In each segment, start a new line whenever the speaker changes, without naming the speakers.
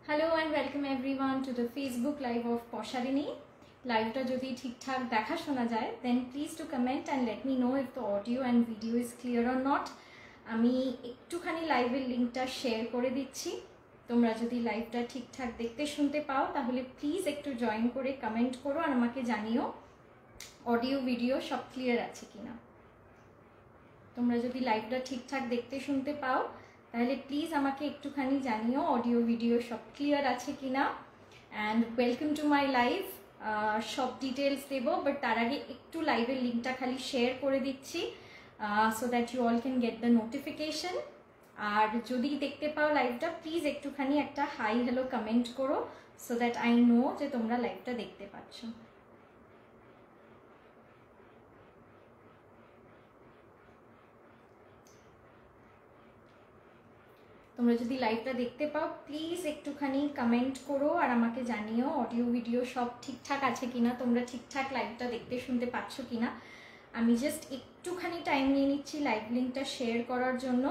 Hello and welcome everyone to the Facebook live of Posharini. Live ta jodi thik thak dekha shona jay, then please do comment and let me know if the audio and video is clear or not. আমি একটুখানি লাইভের লিংকটা share করে দিচ্ছি। তোমরা যদি লাইভটা ঠিকঠাক দেখতে শুনতে পাও তাহলে প্লিজ একটু জয়েন করে কমেন্ট করো আর আমাকে জানিও অডিও ভিডিও সব ক্লিয়ার আছে কিনা। তোমরা যদি লাইভটা ঠিকঠাক দেখতে শুনতে পাও তাহলে প্লিজ আমাকে একটুখানি জানিও অডিও ভিডিও সব ক্লিয়ার আছে কিনা। And welcome to my live. সব ডিটেলস দেবো, বাট তার আগে একটু লাইভের লিঙ্কটা খালি শেয়ার করে দিচ্ছি so that you all can get the notification. আর যদি দেখতে পাও লাইভটা প্লিজ একটুখানি একটা হাই হ্যালো কমেন্ট করো সো দ্যাট আই নো যে তোমরা লাইভটা দেখতে পাচ্ছ। তোমরা যদি লাইভটা দেখতে পাও প্লিজ একটুখানি কমেন্ট করো আর আমাকে জানিও অডিও ভিডিও সব ঠিকঠাক আছে কিনা, তোমরা ঠিকঠাক লাইভটা দেখতে শুনতে পাচ্ছ কিনা। আমি জাস্ট একটুখানি টাইম নিয়ে নিচ্ছি লাইভ লিঙ্কটা শেয়ার করার জন্য,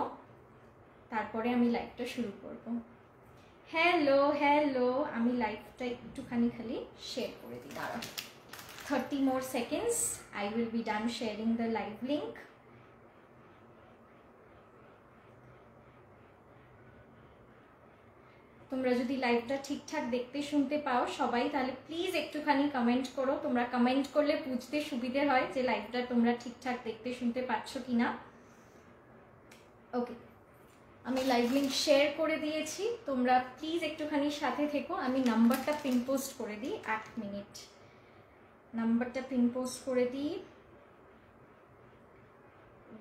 তারপরে আমি লাইভটা শুরু করব। হ্যালো হ্যালো, আমি লাইভটা একটুখানি খালি শেয়ার করে দিই, দাঁড়াও 30 more seconds I will be done sharing the live link. তোমরা যদি লাইভটা ঠিকঠাক দেখতে শুনতে পাও সবাই তাহলে প্লিজ একটুখানি কমেন্ট করো। তোমরা কমেন্ট করলে বুঝতে সুবিধে হয় যে লাইভটা তোমরা ঠিকঠাক দেখতে শুনতে পাচ্ছ কিনা। ওকে, আমি লাইভ লিঙ্ক শেয়ার করে দিয়েছি, তোমরা প্লিজ একটুখানি সাথে থেকো। আমি নাম্বারটা পিন পোস্ট করে দিই, 1 মিনিট নাম্বারটা পিন পোস্ট করে দিই।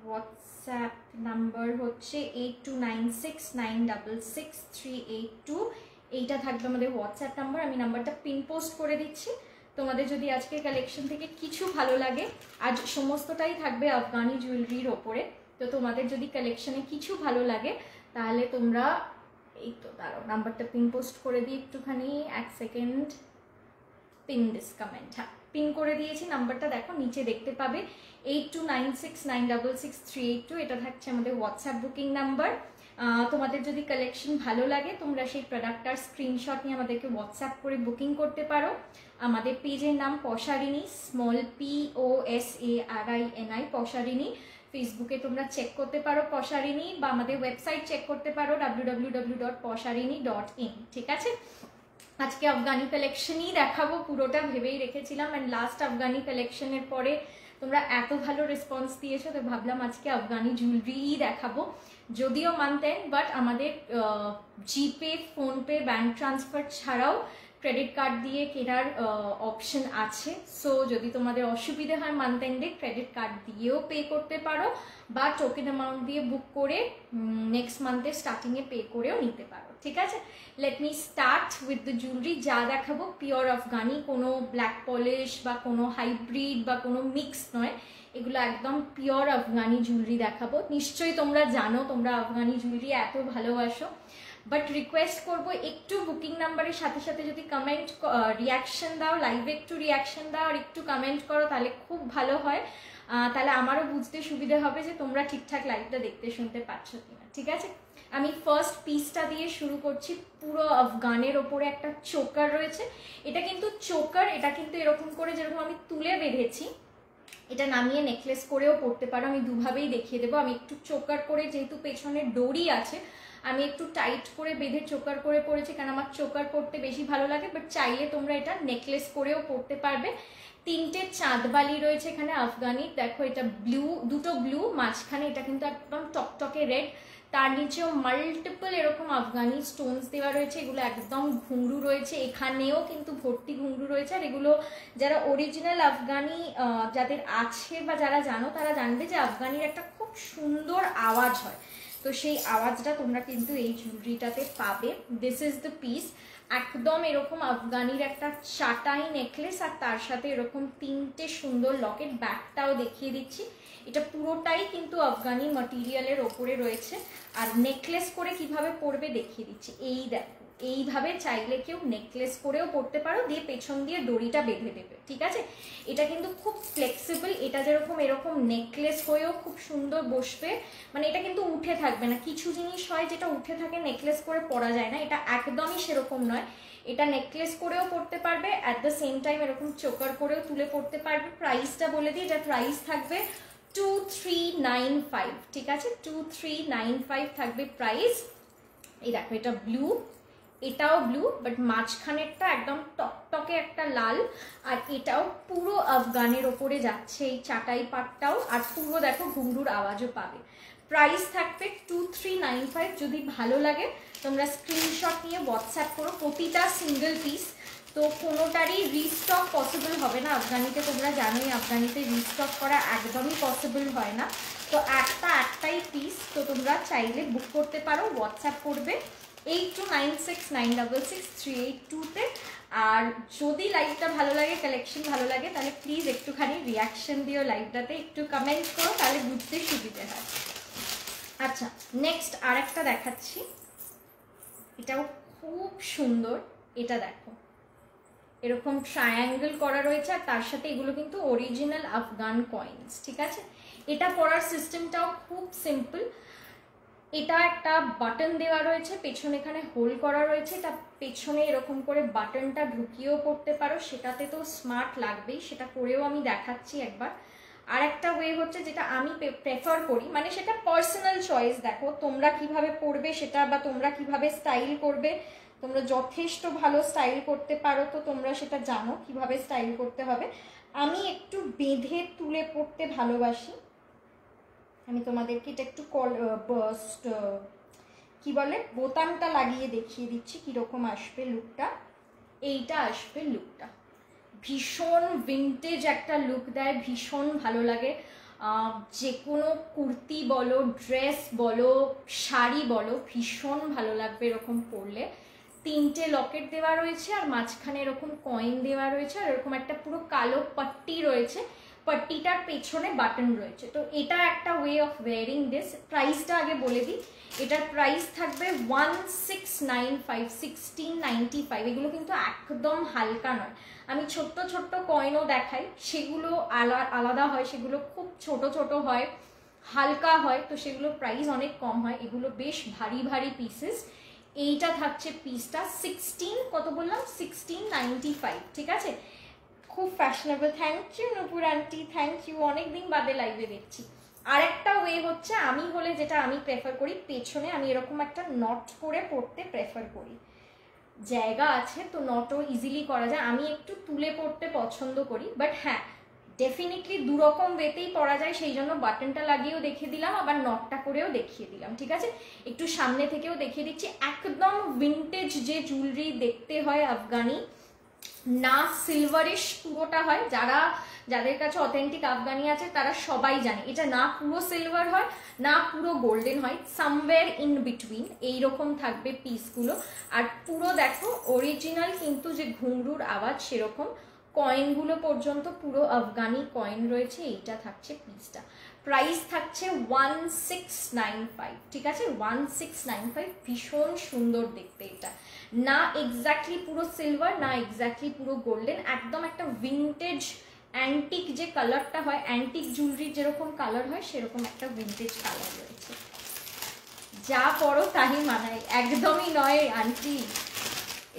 হোয়াটসঅ্যাপ নাম্বার হচ্ছে 8296966382, এইটা থাকবে আমাদের হোয়াটসঅ্যাপ নাম্বার। আমি নাম্বারটা পিন পোস্ট করে দিচ্ছি। তোমাদের যদি আজকের কালেকশন থেকে কিছু ভালো লাগে, আজ সমস্তটাই থাকবে আফগানি জুয়েলারির ওপরে, তো তোমাদের যদি কালেকশনে কিছু ভালো লাগে তাহলে তোমরা এই তো দাঁড়াও নাম্বারটা পিন পোস্ট করে দিই একটুখানি, 1 সেকেন্ড। পিন দিস কমেন্ট, হ্যাঁ পিন করে দিয়েছি। নাম্বারটা দেখো নিচে দেখতে পাবে 8296966382, এটা থাকছে আমাদের হোয়াটসঅ্যাপ বুকিং নাম্বার। তোমাদের যদি কালেকশন ভালো লাগে তোমরা সেই প্রোডাক্টটার স্ক্রিনশট নিয়ে আমাদেরকে হোয়াটসঅ্যাপ করে বুকিং করতে পারো। আমাদের পেজের নাম পশারিনী, স্মল POSARINI পশারিনী। ফেসবুকে তোমরা চেক করতে পারো পশারিনী, বা আমাদের ওয়েবসাইট চেক করতে পারো www.posharini.in। ঠিক আছে, আজকে আফগানি কালেকশনই দেখাবো, পুরোটা ভেবেই রেখেছিলাম। অ্যান্ড লাস্ট আফগানি কালেকশনের পরে তোমরা এত ভালো রেসপন্স দিয়েছো তো ভাবলাম আজকে আফগানি জুয়েলারিই দেখাবো। যদিও মানতেন, বাট আমাদের জিপে, ফোনপে, ব্যাঙ্ক ট্রান্সফার ছাড়াও ক্রেডিট কার্ড দিয়ে কেনার অপশন আছে। সো যদি তোমাদের অসুবিধে হয় মান্থ এন্ডে ক্রেডিট কার্ড দিয়েও পে করতে পারো, বা টোকেন অ্যামাউন্ট দিয়ে বুক করে নেক্সট মান্থের স্টার্টিংয়ে পে করেও নিতে পারো। ঠিক আছে, let me start with the jewellery. যা দেখাবো পিওর আফগানি, কোনো ব্ল্যাক পলিশ বা কোনো হাইব্রিড বা কোনো মিক্স নয়, এগুলো একদম পিওর আফগানি জুয়েলারি দেখাবো। নিশ্চয়ই তোমরা জানো তোমরা আফগানি জুয়েলারি এত ভালোবাসো, বাট রিকোয়েস্ট করবো একটু বুকিং নাম্বারের সাথে সাথে যদি কমেন্ট রিয়াকশন দাও, লাইভে একটু রিয়াকশন দাও আর একটু কমেন্ট করো তাহলে খুব ভালো হয়। তাহলে আমারও বুঝতে সুবিধা হবে যে তোমরা ঠিকঠাক লাইভটা দেখতে শুনতে পাচ্ছ কিনা। ঠিক আছে, আমি ফার্স্ট পিসটা দিয়ে শুরু করছি। পুরো আফগানের ওপরে একটা চোকার রয়েছে। এটা কিন্তু চোকার, এটা কিন্তু এরকম করে যেরকম আমি তুলে বেঁধেছি, এটা নামিয়ে নেকলেস করেও পরতে পারো। আমি দুভাবেই দেখিয়ে দেবো। আমি একটু চোকার করে, যেহেতু পেছনে ডোরি আছে, আমি একটু টাইট করে বেঁধে চোকার করে পরেছি, কারণ আমার চোকার করতে বেশি ভালো লাগে। বাট চাইলে তোমরা এটা নেকলেস করেও পরতে পারবে। 3টে চাঁদবালি রয়েছে এখানে আফগানি। দেখো এটা ব্লু, দুটো ব্লু, মাঝখানে এটা কিন্তু একদম টকটকে রেড, তার নিচেও মাল্টিপল এরকম আফগানি স্টোনস দেওয়া রয়েছে। এগুলো একদম ঘুংরু রয়েছে, এখানেও কিন্তু ভর্তি ঘুংরু রয়েছে। আর এগুলো যারা অরিজিনাল আফগানি যাদের আছে বা যারা জানো তারা জানবে যে আফগানির একটা খুব সুন্দর আওয়াজ হয়, তো সেই আওয়াজটা তোমরা কিন্তু এই জুয়েলারিটাতে পাবে। This is the piece. একদম এরকম আফগানির একটা চাটাই নেকলেস, আর তার সাথে এরকম 3টে সুন্দর লকেট। ব্যাকটাও দেখিয়ে দিচ্ছি, এটা পুরোটাই কিন্তু আফগানি ম্যাটেরিয়ালের ওপরে রয়েছে। আর নেকলেস করে কিভাবে পরবে দেখিয়ে দিচ্ছি। এই দেখো এইভাবে চাইলে কেউ নেকলেস করেও পরতে পারো, দিয়ে পেছন দিয়ে দড়িটা বেঁধে দেবে, ঠিক আছে। এটা কিন্তু খুব ফ্লেক্সিবল, এটা যেরকম এরকম নেকলেস হয়েও খুব সুন্দর বসবে, মানে এটা কিন্তু উঠে থাকবে না। কিছু জিনিস হয় যেটা উঠে থাকে নেকলেস করে পরা যায় না, এটা একদমই সেরকম নয়। এটা নেকলেস করেও পরতে পারবে, অ্যাট দ্য সেম টাইম এরকম চোকার করেও তুলে পরতে পারবে। প্রাইসটা বলে দিই, এটা প্রাইস থাকবে 2395, ঠিক আছে, 2395 থাকবে প্রাইস। এই দেখো এটা ব্লু, এটাও ব্লু, বাট মাঝখানেরটা একদম টকটকে একটা লাল, আর এটাও পুরো আফগানের ওপরে যাচ্ছে এই চাটাই পাটটাও, আর পুরো দেখো ঘুংরুর আওয়াজও পাবে। প্রাইস থাকবে 2395। যদি ভালো লাগে তোমরা স্ক্রিনশট নিয়ে হোয়াটসঅ্যাপ করো, প্রতিটা সিঙ্গেল পিস। তো কোনোটারই রিস্টক পসিবল হবে না আফগানিতে, তোমরা জানোই আফগানিতে রিস্টক করা একদমই পসিবল হয় না। তো একটাই পিস, তো তোমরা চাইলে বুক করতে পারো, হোয়াটসঅ্যাপ করবে 8296966382-তে। আর যদি লাইভটা ভালো লাগে, কালেকশন ভালো লাগে, তাহলে প্লিজ একটুখানি রিয়াকশন দিও লাইভটাতে, একটু কমেন্ট করো, তাহলে বুঝতে সুবিধে হয়। আচ্ছা, নেক্সট আর একটা দেখাচ্ছি, এটাও খুব সুন্দর। এটা দেখো এরকম ট্রায়াঙ্গেল করা রয়েছে, আর তার সাথে এগুলো কিন্তু অরিজিনাল আফগান কয়েন্স, ঠিক আছে। এটা পরার সিস্টেমটাও খুব সিম্পল। এটা একটা বাটন দেওয়া রয়েছে, পেছনে এখানে হোল করা রয়েছে, এটা পেছনে এরকম করে বাটনটা ঢুকিয়েও পড়তে পারো, সেটাতে তো স্মার্ট লাগবেই, সেটা করেও আমি দেখাচ্ছি একবার। আর একটা ওয়ে হচ্ছে যেটা আমি প্রেফার করি, মানে সেটা পার্সোনাল চয়েস, দেখো তোমরা কিভাবে পরবে সেটা, বা তোমরা কিভাবে স্টাইল করবে, তোমরা যথেষ্ট ভালো স্টাইল করতে পারো, তো তোমরা সেটা জানো কিভাবে স্টাইল করতে হবে। আমি একটু বেঁধে তুলে পড়তে ভালোবাসি। আমি তোমাদেরকে এটা একটু কি বলে বোতামটা লাগিয়ে দেখিয়ে দিচ্ছি কিরকম আসবে লুকটা। এইটা আসবে লুকটা, ভীষণ ভিন্টেজ একটা লুক দেয়, ভীষণ ভালো লাগে। যে কোনো কুর্তি বলো, ড্রেস বলো, শাড়ি বলো, ভীষণ ভালো লাগবে এরকম পরলে। 3টে লকেট দেওয়া রয়েছে, আর মাঝখানে এরকম কয়েন দেওয়া রয়েছে, আর এরকম একটা পুরো কালো পাট্টি রয়েছে, পাট্টিটার পেছনে বাটন রয়েছে। তো এটা একটা ওয়ে অফ ওয়ারিং দিস। প্রাইসটা আগে বলে দিই, এটার প্রাইস থাকবে 1695, 1695। এগুলো কিন্তু একদম হালকা নয়। আমি ছোট্ট ছোট্ট কয়েনও দেখাই, সেগুলো আলাদা হয়, সেগুলো খুব ছোট ছোট হয়, হালকা হয়, তো সেগুলো প্রাইস অনেক কম হয়। এগুলো বেশ ভারী ভারী পিসেস। এইটা থাকছে পিসটা কত বললাম, 1695, ঠিক আছে। খুব fashionable. Thank you Nupur aunty, thank you, অনেকদিন বাদে লাইভে দেখছি। আরেকটা ওয়ে হচ্ছে, আমি হলে যেটা আমি প্রেফার করি, পেছনে আমি এরকম একটা নট করে পরতে প্রেফার করি, জায়গা আছে তো নটও ইজিলি করা যায়, আমি একটু তুলে পড়তে পছন্দ করি। বাট হ্যাঁ, ডেফিনেটলি দুরকম ওয়েতেই পরা যায়, সেই জন্য বাটনটা লাগিয়েও দেখিয়ে দিলাম, আবার নটটা করেও দেখিয়ে দিলাম, ঠিক আছে। একটু সামনে থেকেও দেখিয়ে দিচ্ছি। একদম ভিন্টেজ যে জুয়েলারি দেখতে হয় আফগানি, না সিলভারিশ পুরোটা হয়, যাদের কাছে অথেন্টিক আফগানি আছে তারা সবাই জানে এটা না পুরো সিলভার হয় না পুরো গোল্ডেন হয়, সামওয়্যার ইন বিটুইন এইরকম থাকবে পিসগুলো। আর পুরো দেখো অরিজিনাল কিন্তু যে ঘুংরুর আওয়াজ সেরকম, কয়েনগুলো পর্যন্ত পুরো আফগানি কয়েন রয়েছে। এইটা থাকছে পিসটা, প্রাইস থাকছে 1695, ঠিক আছে, 1695। ভীষণ সুন্দর দেখতে এটা, না এক্স্যাক্টলি পুরো সিলভার, না এক্স্যাক্টলি পুরো গোল্ডেন, একদম একটা ভিন্টেজ অ্যান্টিক যে কালারটা হয়, অ্যান্টিক জুয়েলারির যেরকম কালার হয় সেরকম একটা ভিন্টেজ কালার রয়েছে। যা পরো তাই মানায়, একদমই নয় আন্টি,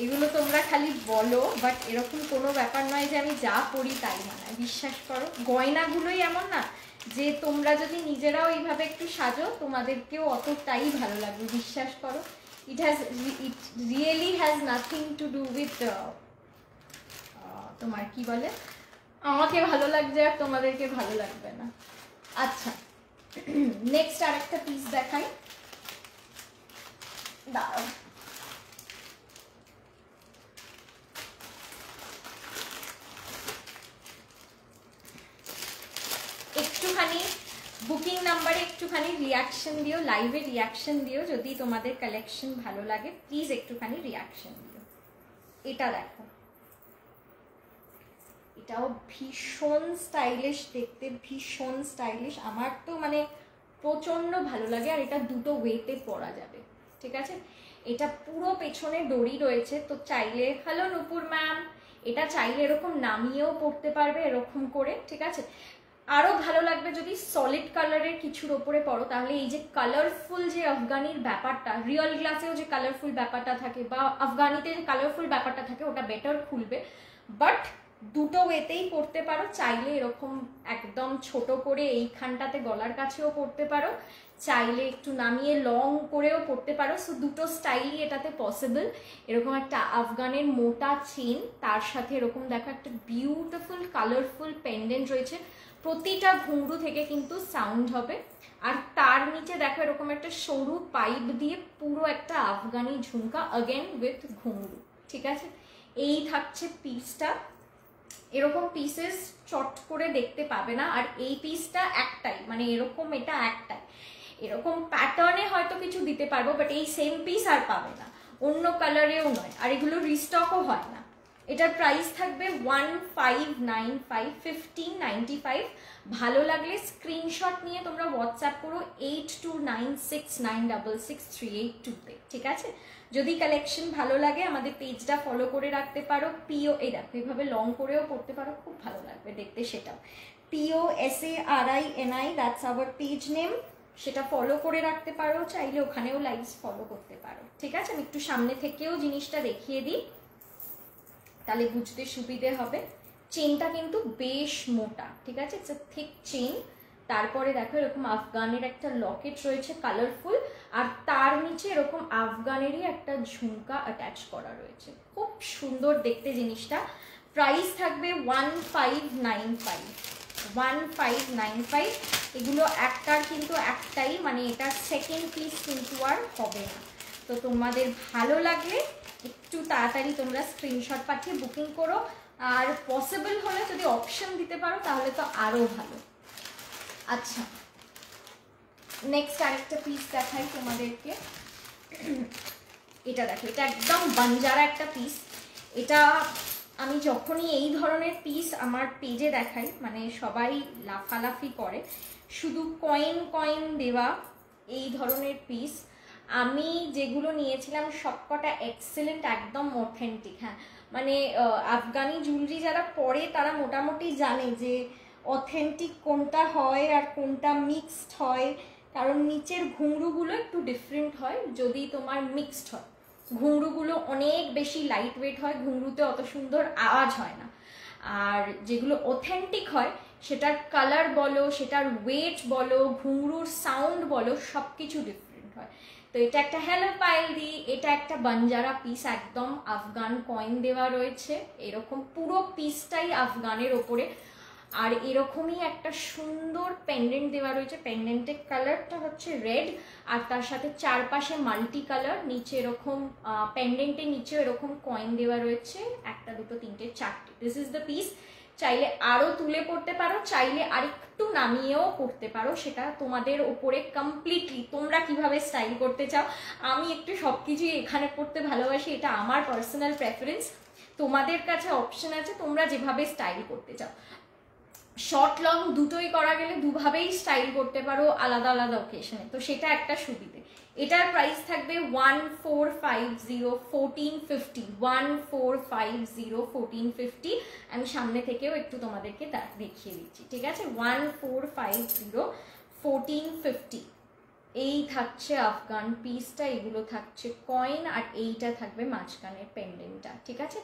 এগুলো তোমরা খালি বলো, বাট এরকম কোনো ব্যাপার নয় যে আমি যা পরি তাই মানায়, বিশ্বাস করো। গয়নাগুলোই এমন না যে তোমরা যদি নিজেরাও এইভাবে একটু সাজো তোমাদেরকেও অতটাই ভালো লাগবে, বিশ্বাস করো। it really has nothing to do with তোমার কি বলে, আমাকে ভালো লাগবে আর তোমাদেরকে ভালো লাগবে না। আচ্ছা, নেক্সট আরেকটা পিস দেখাই, দাঁড়াও। একটুখানি বুকিং নাম্বারে একটুখানি রিয়াকশন দিও, লাইভে রিয়াকশন দিও, যদি তোমাদের কালেকশন ভালো লাগে প্লিজ একটুখানি রিয়াকশন দিও। এটা দেখো, এটাও ভীষণ স্টাইলিশ দেখতে, ভীষণ স্টাইলিশ, আমার তো মানে প্রচন্ড ভালো লাগে। আর এটা দুটো ওয়েতে পরা যাবে, ঠিক আছে। এটা পুরো পেছনে দড়ি রয়েছে, তো চাইলে, হ্যালো নূপুর ম্যাম, এটা চাইলে এরকম নামিয়েও পরতে পারবে এরকম করে, ঠিক আছে। আরো ভালো লাগবে যদি সলিড কালারের কিছুর ওপরে পরো, তাহলে এই যে কালারফুল যে আফগানির ব্যাপারটা, রিয়েল গ্লাসেও যে কালারফুল ব্যাপারটা থাকে বা আফগানিতে যে কালারফুল ব্যাপারটা থাকে ওটা বেটার খুলবে। বাট দুটো ওয়েতেই পরতে পারো, চাইলে এরকম একদম ছোট করে এইখানটাতে গলার কাছেও পরতে পারো, চাইলে একটু নামিয়ে লং করেও পরতে পারো। সো দুটো স্টাইলই এটাতে পসিবল। এরকম একটা আফগানের মোটা চেন, তার সাথে এরকম দেখো একটা বিউটিফুল কালারফুল পেন্ডেন্ট রয়েছে, প্রতিটা ঘুঙরু থেকে কিন্তু সাউন্ড হবে। আর তার নিচে দেখো এরকম একটা সরু পাইপ দিয়ে পুরো একটা আফগানি ঝুমকা, अगेन উইথ ঘুঙরু, ঠিক আছে। এই থাকছে পিসটা। এরকম পিসেস চট করে দেখতে পাবে না, আর এই পিসটা একটাই, মানে এরকম এটা একটাই। এরকম প্যাটার্নে হয়তো কিছু দিতে পারবো, বাট এই সেম পিস আর পাবে না, অন্য কালারেও নয়, আর এগুলো রিস্টকও হয় না। এটার প্রাইস থাকবে 1595, 1595। ভালো লাগলে স্ক্রিনশট নিয়ে তোমরা হোয়াটসঅ্যাপ করো 8296966382-তে, ঠিক আছে। যদি কালেকশন ভালো লাগে আমাদের পেজটা ফলো করে রাখতে পারো। পিও, এই দেখো এইভাবে লং করেও পড়তে পারো, খুব ভালো লাগবে দেখতে সেটাও। POSARINI, that's our page name, সেটা ফলো করে রাখতে পারো, চাইলে ওখানেও লাইভস ফলো করতে পারো, ঠিক আছে। আমি একটু সামনে থেকেও জিনিসটা দেখিয়ে দিই, তাহলে বুঝতে সুবিধে হবে। চেনটা কিন্তু বেশ মোটা, ঠিক আছে, ইটস আ থিক চেন। তারপরে দেখো এরকম আফগানের একটা লকেট রয়েছে কালারফুল, আর তার নিচে এরকম আফগানেরই একটা ঝুমকা অ্যাটাচ করা রয়েছে, খুব সুন্দর দেখতে জিনিসটা। প্রাইস থাকবে 1595, 1595। এগুলো একটার কিন্তু একটাই, মানে এটা সেকেন্ড পিস কিন্তু আর হবে না। তো তোমাদের ভালো লাগলে একটু তাড়াতাড়ি তোমরা স্ক্রিনশট পাঠিয়ে বুকিং করো, আর পসিবল হলে যদি অপশন দিতে পারো তাহলে তো আরো ভালো। আচ্ছা, নেক্সট আরেকটা পিস দেখাই তোমাদেরকে। এটা দেখো, এটা একদম বাঞ্জারা একটা পিস। এটা আমি যখনই এই ধরনের পিস আমার পেজে দেখাই, মানে সবাই লাফালাফি করে, শুধু কয়েন কয়েন দেওয়া এই ধরনের পিস। আমি যেগুলো নিয়েছিলাম সবকটা এক্সেলেন্ট, একদম অথেন্টিক। হ্যাঁ, মানে আফগানি জুয়েলারি যারা পরে তারা মোটামুটি জানে যে অথেন্টিক কোনটা হয় আর কোনটা মিক্সড হয়, কারণ নিচের ঘুঙরুগুলো একটু ডিফারেন্ট হয় যদি তোমার মিক্সড হয়। ঘুঙরুগুলো অনেক বেশি লাইট ওয়েট হয়, ঘুঙরুতে অত সুন্দর আওয়াজ হয় না। আর যেগুলো অথেন্টিক হয় সেটার কালার বলো, সেটার ওয়েট বলো, ঘুঙরুর সাউন্ড বলো, সব কিছু ডিফারেন্ট হয়। তো এটা একটা হ্যালো পাইলদি, এটা একটা বাঞ্জারা পিস, একদম আফগান কয়েন দেওয়া রয়েছে, এরকম পুরো পিসটাই আফগানের ওপরে। আর এরকমই একটা সুন্দর পেন্ডেন্ট দেওয়া রয়েছে, পেন্ডেন্টের কালারটা হচ্ছে রেড, আর তার সাথে চারপাশে মাল্টি কালার, নিচে এরকম পেন্ডেন্টের নিচে এরকম কয়েন দেওয়া রয়েছে, একটা দুটো তিনটে চারটে। This is the piece. চাইলে আরো তুলে পড়তে পারো, চাইলে আরেকটু নামিয়েও পড়তে পারো, সেটা তোমাদের উপরে কমপ্লিটলি তোমরা কিভাবে স্টাইল করতে চাও। আমি একটু সবকিছুই এখানে পড়তে ভালোবাসি, এটা আমার পার্সোনাল প্রেফারেন্স। তোমাদের কাছে অপশন আছে, তোমরা যেভাবে স্টাইল করতে চাও। শর্ট লং দুটোই করা গেলে দুভাবেই স্টাইল করতে পারো আলাদা আলাদা ওকেশনে, তো সেটা একটা সুবিধে। এটার প্রাইস থাকবে 1450, 1450, 1450, 1450। আমি সামনে থেকেও একটু তোমাদেরকে দেখিয়ে দিচ্ছি, ঠিক আছে। 1450, 1450। এই থাকছে আফগান পিসটা, এগুলো থাকছে কয়েন, আর এইটা থাকবে মাঝখানের পেন্ডেন্টটা, ঠিক আছে।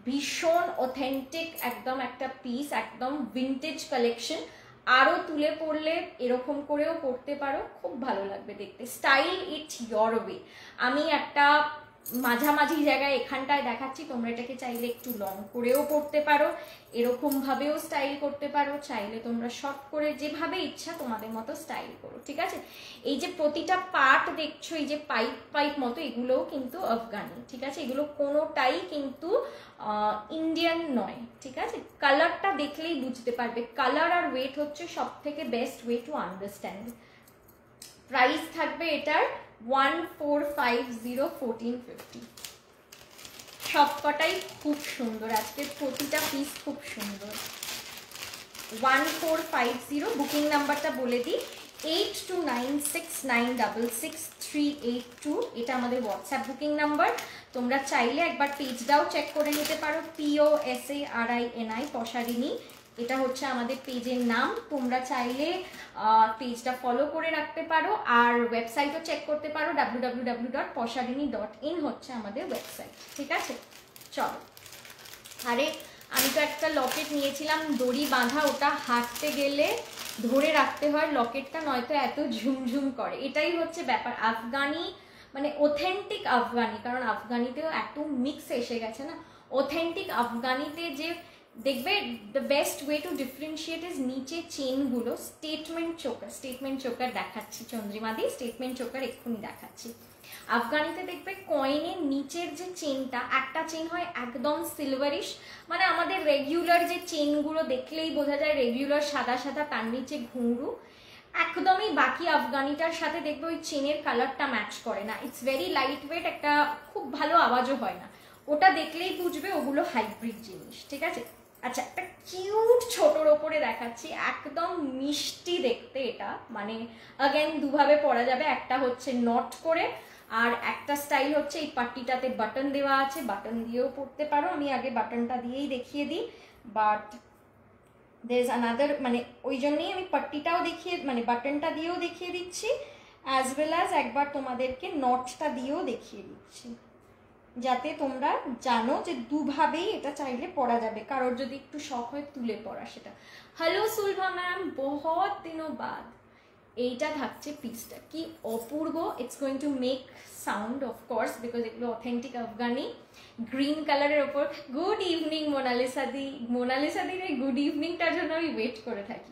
ভীষণ অথেন্টিক একদম একটা পিস, একদম ভিন্টেজ কালেকশন। আরো তুলে পড়লে এরকম করেও পড়তে পারো, খুব ভালো লাগবে দেখতে। Style it's your way. আমি একটা মাঝামাঝি জায়গায় এখানটায় দেখাচ্ছি, তোমরা এটাকে চাইলে একটু লং করেও পড়তে পারো, এরকম ভাবেও স্টাইল করতে পারো, চাইলে তোমরা শর্ট করে, যেভাবে ইচ্ছা তোমাদের মতো স্টাইল করো, ঠিক আছে। এই যে প্রতিটা পার্ট দেখছো, এই যে পাইপ পাইপ মতো, এগুলোও কিন্তু আফগানি, ঠিক আছে। এগুলো কোনোটাই কিন্তু ইন্ডিয়ান নয়, ঠিক আছে। কালারটা দেখলেই বুঝতে পারবে, কালার আর ওয়েট হচ্ছে সব থেকে best way to understand. Price থাকবে এটার 1450, 1450। সবকটাই খুব সুন্দর, আজকের প্রতিটা পিস খুব সুন্দর। 1450, বুকিং নাম্বারটা বলে দিই 8296966382। 8382, এটা আমাদের হোয়াটসঅ্যাপ বুকিং নাম্বার। তোমরা চাইলে একবার পেজটাও চেক করে নিতে পারো, POSARINI পশারিনী, এটা হচ্ছে আমাদের পেজের নাম। তোমরা চাইলে পেজটা ফলো করে রাখতে পারো, আর ওয়েবসাইটও চেক করতে পারো, www.posharini.in হচ্ছে আমাদের ওয়েবসাইট। ঠিক আছে, চলো। আরে আমি তো একটা লকেট নিয়েছিলাম দড়ি বাঁধা, ওটা হাঁটতে গেলে ধরে রাখতে হয় লকেটটা, নয়তো এত ঝুমঝুম করে। এটাই হচ্ছে ব্যাপার আফগানি, মানে অথেন্টিক আফগানি, কারণ আফগানিতেও এত মিক্স এসে গেছে না। অথেন্টিক আফগানিতে যে দেখবে, the best way to differentiate is নিচে চেনগুলো স্টেটমেন্ট চোকার দেখাচ্ছি চন্দ্রিমাদি, স্টেটমেন্ট চোকার এক্ষুনি দেখাচ্ছি। আফগানিতে দেখবে কয়েনের নিচের যে চেনটা, একটা চেন হয় একদম সিলভারিশ, মানে আমাদের রেগুলার যে চেনগুলো দেখলেই বোঝা যায় রেগুলার সাদা সাদা, তার নিচে ঘুঙরু একদমই। বাকি আফগানিটার সাথে দেখবে ওই চেনের কালারটা ম্যাচ করে না, ইটস ভেরি লাইট ওয়েট, একটা খুব ভালো আওয়াজও হয় না, ওটা দেখলেই বুঝবে ওগুলো হাইব্রিড জিনিস। ঠিক আছে, আচ্ছা একটা কিউট ছোটর ওপরে দেখাচ্ছি, একদম মিষ্টি দেখতে এটা, মানে अगेन দুভাবে পরা যাবে, একটা হচ্ছে নট করে, আর একটা স্টাইল হচ্ছে এই পাট্টিটাতে বাটন দেওয়া আছে, বাটন দিয়েও পরতে পারো। আমি আগে বাটনটা দিয়েই দেখিয়ে দিই, বাট দের ইজ আনাদার, মানে ওই জন্যই আমি পাট্টিটাও দেখিয়ে, মানে বাটনটা দিয়েও দেখিয়ে দিচ্ছি, অ্যাজ ওয়েল অ্যাজ একবার তোমাদেরকে নটটা দিয়েও দেখিয়ে দিচ্ছি, যাতে তোমরা জানো যে দুভাবেই এটা চাইলে পরা যাবে, কারোর যদি একটু শখ হয় তুলে পরা সেটা। হ্যালো সুলভা ম্যাম, বহুত দিনों बाद। এইটা থাকছে পিসটা, কি অপূর্ব, it's going to make sound of course because এগুলো অথেন্টিক আফগানি। গ্রিন কালারের ওপর, গুড ইভিনিং মোনালিসাদির এই গুড ইভিনিংটার জন্য আমি ওয়েট করে থাকি।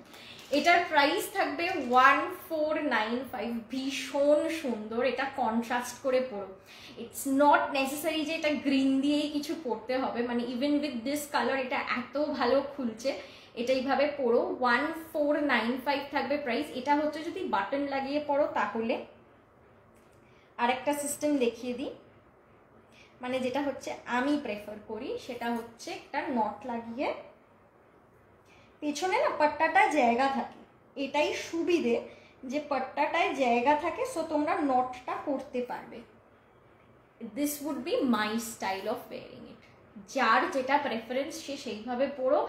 এটার প্রাইস থাকবে 1495, ভীষণ সুন্দর, এটা কন্ট্রাস্ট করে পরো, ইটস নট নেসেসারি যে এটা গ্রিন দিয়েই কিছু পরতে হবে, মানে ইভেন উইথ দিস কালার এটা এত ভালো খুলছে, এটা এইভাবে পরো। 1495 থাকবে প্রাইস। এটা হচ্ছে যদি বাটন লাগিয়ে পরো তাহলে, আরেকটা সিস্টেম দেখিয়ে দিই, মানে যেটা হচ্ছে আমি প্রেফার করি সেটা হচ্ছে একটা নট লাগিয়ে, পেছনে না পাট্টাটা জায়গা থাকে, এটাই সুবিধে যে পাট্টাটায় জায়গা থাকে, সো তোমরা নটটা করতে পারবে। This would be my style of wearing it, যার যেটা প্রেফারেন্স সে সেইভাবে পরো।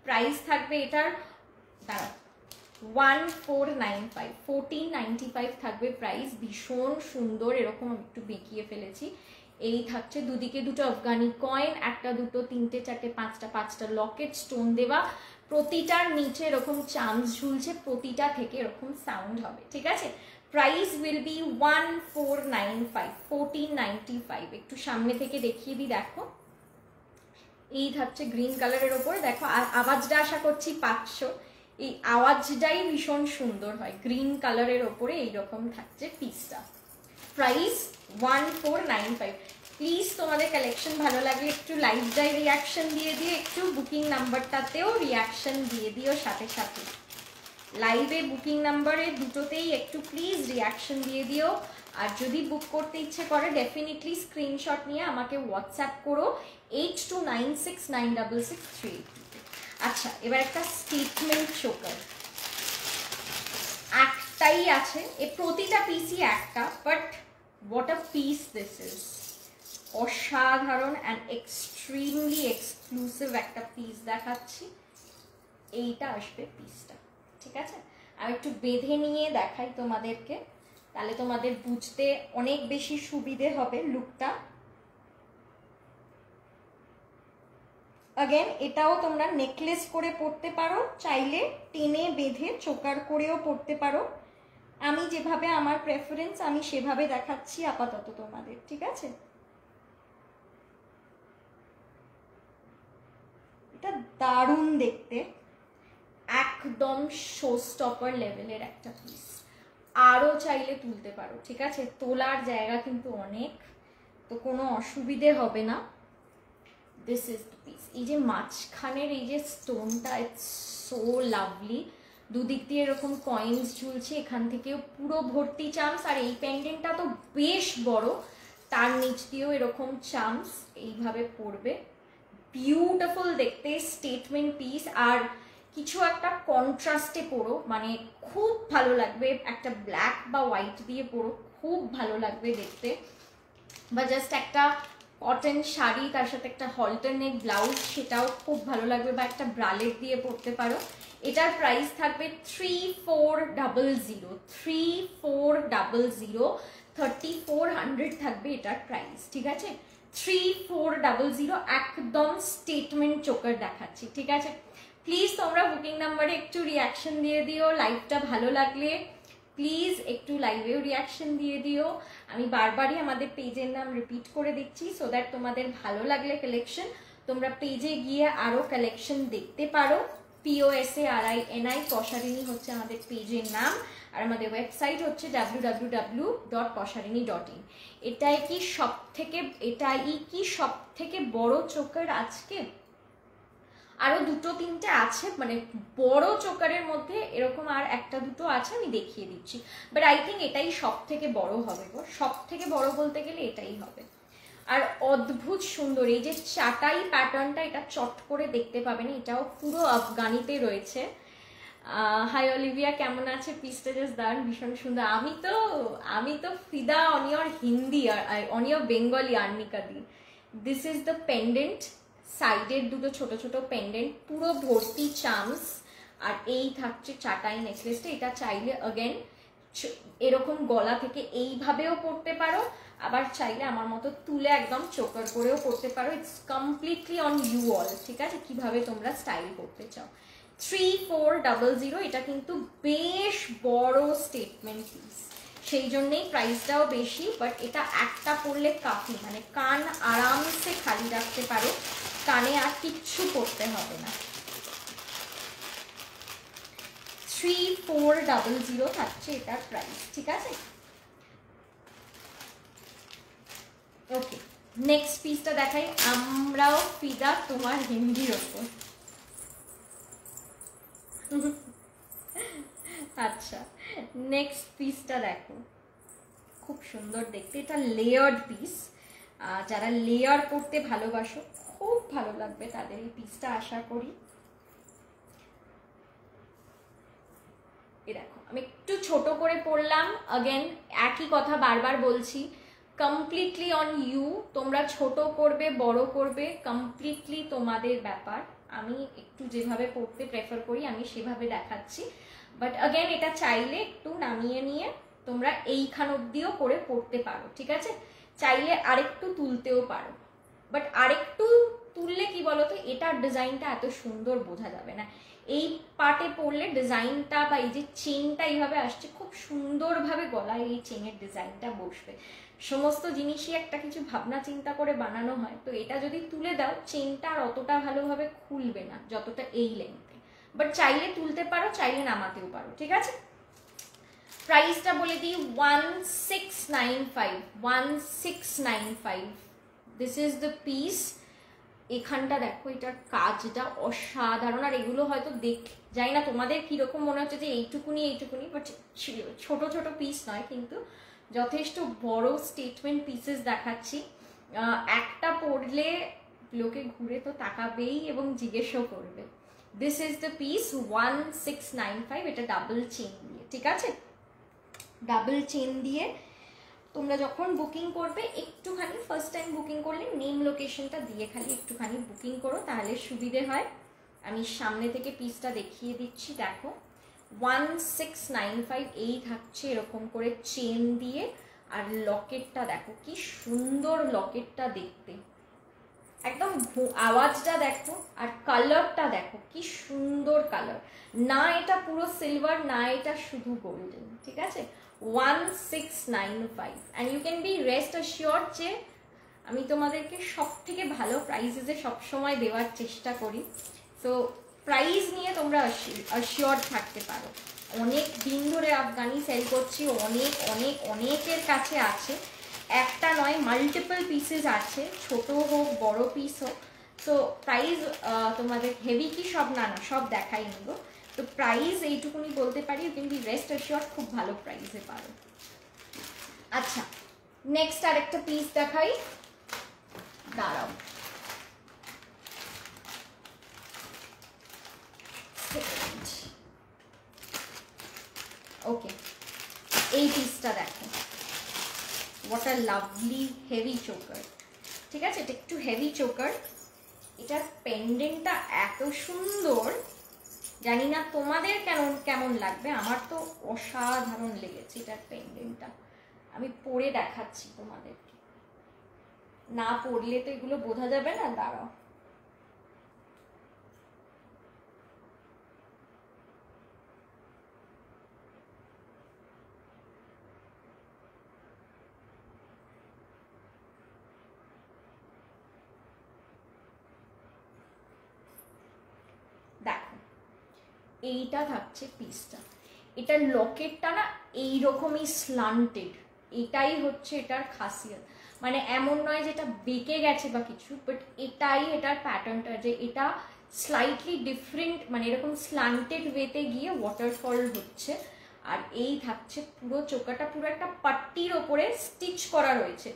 প্রাইস থাকবে এটার, দাঁড়া, 1495 থাকবে প্রাইস, ভীষণ সুন্দর, এরকম একটু বেঁকিয়ে ফেলেছি। এই থাকছে দুদিকে দুটো আফগানি কয়েন, একটা দুটো তিনটে চারটে পাঁচটা লকেট স্টোন দেওয়া, প্রতিটার নিচে এরকম চামচ ঝুলছে, প্রতিটা থেকে এরকম সাউন্ড হবে। ঠিক আছে, প্রাইস উইল বি 1495। একটু সামনে থেকে দেখিয়ে দিই, দেখো এই থাকছে গ্রিন কালারের ওপর, দেখো আওয়াজটা আশা করছি পাচ্ছ, এই আওয়াজটাই ভীষণ সুন্দর হয়। গ্রিন কালারের ওপরে এইরকম থাকছে পিসটা, প্রাইস 1495। প্লিজ তোমাদের কালেকশন ভালো লাগলে একটু লাইভটাই রিয়াকশন দিয়ে দিও, একটু বুকিং নাম্বারটাতেও রিয়াকশন দিয়ে দিও সাথে সাথে, লাইভে বুকিং নাম্বারে দুটোতেই একটু প্লিজ রিয়াকশন দিয়ে দিও। আর যদি বুক করতে ইচ্ছে করে ডেফিনেটলি স্ক্রিনশট নিয়ে আমাকে হোয়াটসঅ্যাপ করো 8296966382। আচ্ছা, এবার একটা স্টেটমেন্ট চোকার, একটাই আছে, এ প্রতিটা পিসই একটা, but what a piece this is, অসাধারণ অ্যান্ড এক্সট্রিমলি এক্সক্লুসিভ একটা পিস দেখাচ্ছি, এইটা আসবে পিসটা। ঠিক আছে, আমি একটু বেঁধে নিয়ে দেখাই তোমাদেরকে, তাহলে তোমাদের বুঝতে অনেক বেশি সুবিধে হবে লুকটা। अगेन এটাও তোমরা নেকলেস করে পরতে পারো, চাইলে টেনে বেঁধে চোকার করেও পরতে পারো, আমি যেভাবে আমার প্রেফারেন্স আমি সেভাবে দেখাচ্ছি আপাতত তোমাদের। ঠিক আছে, এটা দারুণ দেখতে, একদম শো স্টপার লেভেলের একটা পিস, আরো চাইলে তুলতে পারো। ঠিক আছে, তোলার জায়গা কিন্তু অনেক, তো কোনো অসুবিধে হবে না। This is the piece. এই যে মাঝখানের এই যে স্টোনটা, ইটস সো লাভলি, দুদিক দিয়ে এরকম কয়েন্স ঝুলছে, এখান থেকেও পুরো ভর্তি চামস, আর এই পেন্ডেন্টটা তো বেশ বড়, তার নিচ দিয়েও এরকম চামস, এইভাবে পড়বে, বিউটিফুল দেখতে, স্টেটমেন্ট পিস। আর কিছু একটা কন্ট্রাস্টে পরো, মানে খুব ভালো লাগবে, একটা ব্ল্যাক বা হোয়াইট দিয়ে পরো, খুব ভালো লাগবে দেখতে, বা জাস্ট একটা কটন শাড়ি তার সাথে একটা হল্টার নেক ব্লাউজ, সেটাও খুব ভালো লাগবে, বা একটা ব্রালেট দিয়ে পরতে পারো। এটার প্রাইস থাকবে 3400, 3400, 3400 থাকবে এটার প্রাইস, ঠিক আছে? 3400, একদম স্টেটমেন্ট চোকার দেখাচ্ছি, ঠিক আছে? প্লিজ তোমরা বুকিং নাম্বারে একটু রিয়াকশন দিয়ে দিও, লাইভটা ভালো লাগলে প্লিজ একটু লাইভেও রিয়াকশন দিয়ে দিও। আমি বারবারই আমাদের পেজের নাম রিপিট করে দিচ্ছি, সো দ্যাট তোমাদের ভালো লাগলে কালেকশন তোমরা পেজে গিয়ে আরো কালেকশন দেখতে পারো। POSARINI পশারিনী হচ্ছে আমাদের পেজের নাম, আর আমাদের ওয়েবসাইট হচ্ছে www.posharini.in। এটাই কি সব থেকে বড় চোকার আজকে? আরো দুটো তিনটে আছে, মানে বড় চোকারের মধ্যে এরকম আর একটা দুটো আছে, আমি দেখিয়ে দিচ্ছি, বাট আই থিঙ্ক এটাই সব থেকে বড় হবে গো, সব থেকে বড় বলতে গেলে এটাই হবে। আর অদ্ভুত সুন্দর এই যে চাটাই প্যাটার্নটা, এটা চট করে দেখতে পাবেন, এটাও পুরো আফগানিতে রয়েছে। হাই অলিভিয়া, কেমন আছে? পিসটা জাস্ট দারুণ, ভীষণ সুন্দর। আমি তো ফিদা on your Hindi, on your Bengali Arnika di. This is the pendant, সাইডের দুটো ছোট ছোট পেন্ডেন্ট, পুরো ভর্তি চামস, আর এই থাকছে চাটাই নেকলেসটা। এটা চাইলে অগেন এরকম গলা থেকে এইভাবেও পরতে পারো, আবার চাইলে আমার মতো তুলে একদম চোকার করেও পরতে পারো। It's completely on you all, ঠিক আছে, কিভাবে তোমরা স্টাইল করতে চাও। 3400, এটা কিন্তু বেশ বড় স্টেটমেন্ট পিস, সেই জন্যই প্রাইসটাও বেশি, বাট এটা একটা পরলে কাফি, মানে কান আরামসে খালি রাখতে পারো, কানে আর কিচ্ছু করতে হবে না। 3400 থাকছে এটার প্রাইস, ঠিক আছে? ওকে, নেক্সট পিসটা দেখাই। আমরাও ফিদা তোমার হিন্দির ওপর। আচ্ছা, নেক্সট পিসটা দেখো, খুব সুন্দর দেখতে, এটা লেয়ার্ড পিস। যারা লেয়ার করতে ভালোবাসো খুব ভালো লাগবে তাদের এই পিসটা, আশা করি। এই দেখো, আমি একটু ছোট করে পরলাম, অগেন একই কথা বারবার বলছি, কমপ্লিটলি অন ইউ, তোমরা ছোট করবে বড় করবে কমপ্লিটলি তোমাদের ব্যাপার। আমি একটু যেভাবে পরতে প্রেফার করি আমি সেভাবে দেখাচ্ছি, বাট অগেন এটা চাইলে একটু নামিয়ে নিয়ে তোমরা এইখান অব্দিও করে পরতে পারো, ঠিক আছে? চাইলে আরেকটু তুলতেও পারো, বাট আরেকটু তুললে কি বলতো, এটার ডিজাইনটা এত সুন্দর বোঝা যাবে না। এই পার্টে পরলে ডিজাইনটা বা এই যে চেনটা এইভাবে আসছে, খুব সুন্দরভাবে গলায় এই চেনের ডিজাইনটা বসবে। সমস্ত জিনিসই একটা কিছু ভাবনা চিন্তা করে বানানো হয়, তো এটা যদি তুলে দাও চেনটা আর অতটা ভালোভাবে খুলবে না যতটা এই লেন্থে, বাট চাইলে তুলতে পারো, চাইলে নামাতেও পারো, ঠিক আছে? প্রাইসটা বলে দিই, 1695, দিস ইজ দ্য পিস। এখানটা দেখো, এটার কাজটা অসাধারণ, আর এগুলো হয়তো যাই না তোমাদের কিরকম মনে হচ্ছে যে এইটুকুনি, বাট ছোট ছোট পিস নয়, কিন্তু যথেষ্ট বড় স্টেটমেন্ট পিসেস দেখাচ্ছি। একটা পরলে লোকে ঘুরে তো তাকাবেই এবং জিজ্ঞেসও করবে। দিস ইজ দ্য পিস, 1695, এটা ডাবল চেন দিয়ে, ঠিক আছে? ডাবল চেন দিয়ে তোমরা যখন বুকিং করবে একটুখানি, ফার্স্ট টাইম বুকিং করলে নেম লোকেশনটা দিয়ে খালি একটুখানি বুকিং করো, তাহলে সুবিধে হয়। আমি সামনে থেকে পিসটা দেখিয়ে দিচ্ছি, দেখো 1695, এই থাকছে এরকম করে চেন দিয়ে, আর লকেটটা দেখো কি সুন্দর লকেটটা দেখতে, একদম আওয়াজটা দেখো, আর কালারটা দেখো কি সুন্দর কালার, না এটা পুরো সিলভার না এটা শুধু গোল্ডেন, ঠিক আছে? 1695, and you can be rest assured যে আমি তোমাদেরকে সব থেকে ভালো প্রাইসেসে সবসময় দেওয়ার চেষ্টা করি, সো প্রাইস নিয়ে তোমরা অ্যাসিওর থাকতে পারো। অনেক দিন ধরে আফগানি সেল করছি, অনেকের কাছে আছে, একটা নয় মাল্টিপল পিসেস আছে, ছোট হোক বড় পিস হোক, তো প্রাইস তোমাদের হেভি কি সব না সব দেখাই নিব, তো প্রাইস এইটুকুনি বলতে পারি, ইউ ক্যান বি রেস্ট অ্যাসিওরড খুব ভালো প্রাইসে পারো। আচ্ছা, নেক্সট আরেকটা পিস দেখাই, দাঁড়াও, ওকে, এই পিসটা দেখো, what a lovely heavy choker, ঠিক আছে? এটা একটু হেভি চোকার। এটার পেন্ডেন্টটা এত সুন্দর, জানি না তোমাদের কেমন লাগবে, আমার তো অসাধারণ লেগেছে এটার পেন্ডেন্টটা। আমি পরে দেখাচ্ছি তোমাদেরকে, না পরলে তো এগুলো বোঝা যাবে না, দাঁড়াও। দেখো, এইটা থাকছে পিসটা। এটার লকেটটা না এইরকমই স্লান্টেড, এটাই হচ্ছে এটার খাসিয়ত। মানে এমন নয় যে এটা বেঁকে গেছে বা কিছু, বাট এটাই এটার প্যাটার্নটা, যে এটা স্লাইটলি ডিফারেন্ট, মানে এরকম স্লান্টেড ওয়েতে গিয়ে ওয়াটারফল হচ্ছে। আর এই থাকছে পুরো চোকাটা, পুরো একটা পাট্টির ওপরে স্টিচ করা রয়েছে,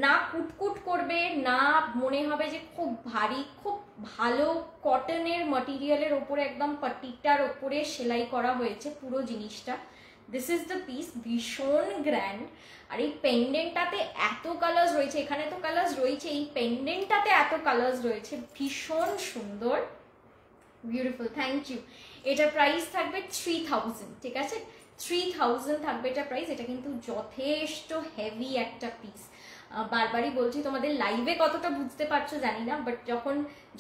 না কুটকুট করবে, না মনে হবে যে খুব ভারী, খুব ভালো কটনের মাটেরিয়ালের ওপরে একদম পাট্টিটার ওপরে সেলাই করা হয়েছে পুরো জিনিসটা। দিস ইজ দ্য পিস, ভীষণ গ্র্যান্ড। আর এই পেন্ডেন্টটাতে এত কালার্স রয়েছে, এখানে তো কালার্স রয়েছে, এই পেন্ডেন্টটাতে এত কালার্স রয়েছে, ভীষণ সুন্দর, বিউটিফুল। Thank you. এটার প্রাইস থাকবে 3000, ঠিক আছে? 3000 থাকবে এটা প্রাইস। এটা কিন্তু যথেষ্ট হেভি একটা পিস। বারবারই বলছি, তোমাদের লাইভে কতটা বুঝতে পারছো জানি না, বাট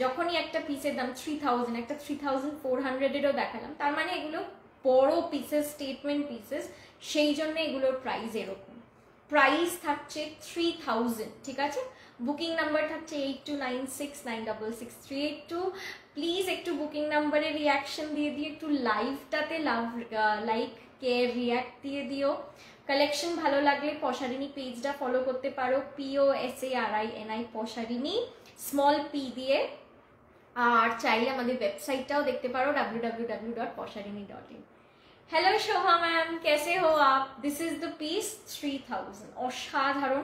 যখনই একটা পিসের দাম 3000, একটা 3400-এরও দেখালাম, তার মানে এগুলো বড় পিসেস, স্টেটমেন্ট পিসেস, সেই জন্য এগুলোর প্রাইস এরকম। প্রাইস থাকছে 3000, ঠিক আছে? বুকিং নাম্বার থাকছে 8296966382। প্লিজ একটু বুকিং নাম্বারে রিয়াকশন দিয়ে একটু লাইভটাতে লাইক কে রিয়াক্ট দিয়ে দিও। কালেকশন ভালো লাগলে পশারিনী পেজটা ফলো করতে পারো, POSARINI পশারিনী, স্মল পি দিয়ে। আর চাইলে আমাদের ওয়েবসাইটটাও দেখতে পারো, www.posharini.in। हेलो शोभा मैम, कैसे हो आप? दिस इज द पिस 3000, অসাধারণ।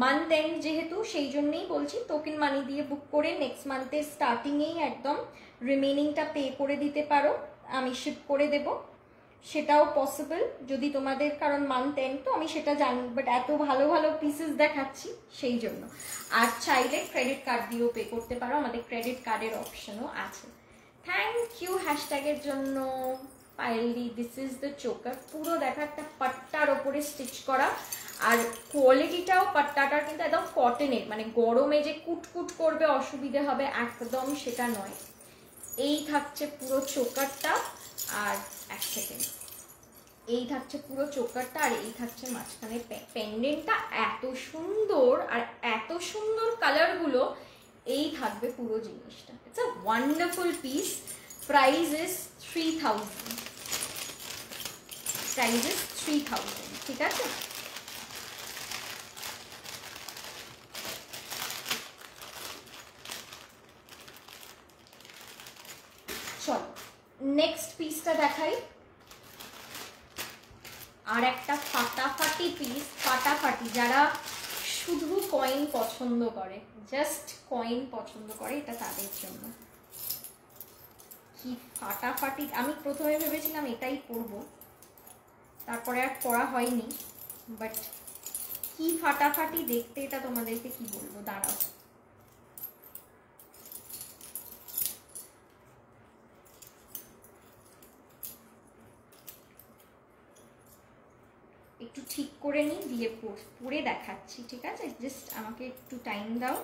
মান্থ এন্ড যেহেতু, সেই জন্যই বলছি টোকেন মানি দিয়ে বুক করে নেক্সট মান্থের স্টার্টিংয়েই একদম রিমেনিংটা পে করে দিতে পারো, আমি শিপ করে দেব, সেটাও পসিবল যদি তোমাদের, কারণ মান্থ এন্ড তো আমি সেটা জানি, বাট এত ভালো ভালো পিসেস দেখাচ্ছি সেই জন্য। আর চাইলে ক্রেডিট কার্ড দিয়েও পে করতে পারো, আমাদের ক্রেডিট কার্ডের অপশনও আছে। থ্যাংক ইউ হ্যাশট্যাগের জন্য পাইলি। দিস ইজ দ্য চোকার, পুরো দেখা একটা পাট্টার ওপরে স্টিচ করা, আর কোয়ালিটিটাও পাট্টাটার কিন্তু একদম কটনের, মানে গরমে যে কুটকুট করবে, অসুবিধে হবে, একদম সেটা নয়। এই থাকছে পুরো চোকারটা, আর এক সেকেন্ড, এই থাকছে পুরো চোকারটা, আর এই থাকছে মাঝখানে পেন্ডেন্টটা। এত সুন্দর, আর এত সুন্দর কালারগুলো, এই থাকবে পুরো জিনিসটা। It's a wonderful piece. Price is 3000, price is 3000, ঠিক আছে? চলো নেক্সট পিসটা দেখাই। আর একটা ফাটাফাটি পিস, ফাটাফাটি, যারা শুধু কয়েন পছন্দ করে, জাস্ট কয়েন পছন্দ করে, এটা তাদের জন্য। কি ফাটাফাটি! আমি প্রথমে ভেবেছিলাম এটাই পরবো, তারপরে আর পরা হয়নি, বাট কি ফাটাফাটি দেখতে, এটা তোমাদেরকে কি বলবো, দাঁড়াও। একটু ঠিক করে নিই, দিয়ে পরে দেখাচ্ছি, ঠিক আছে? জাস্ট আমাকে একটু টাইম দাও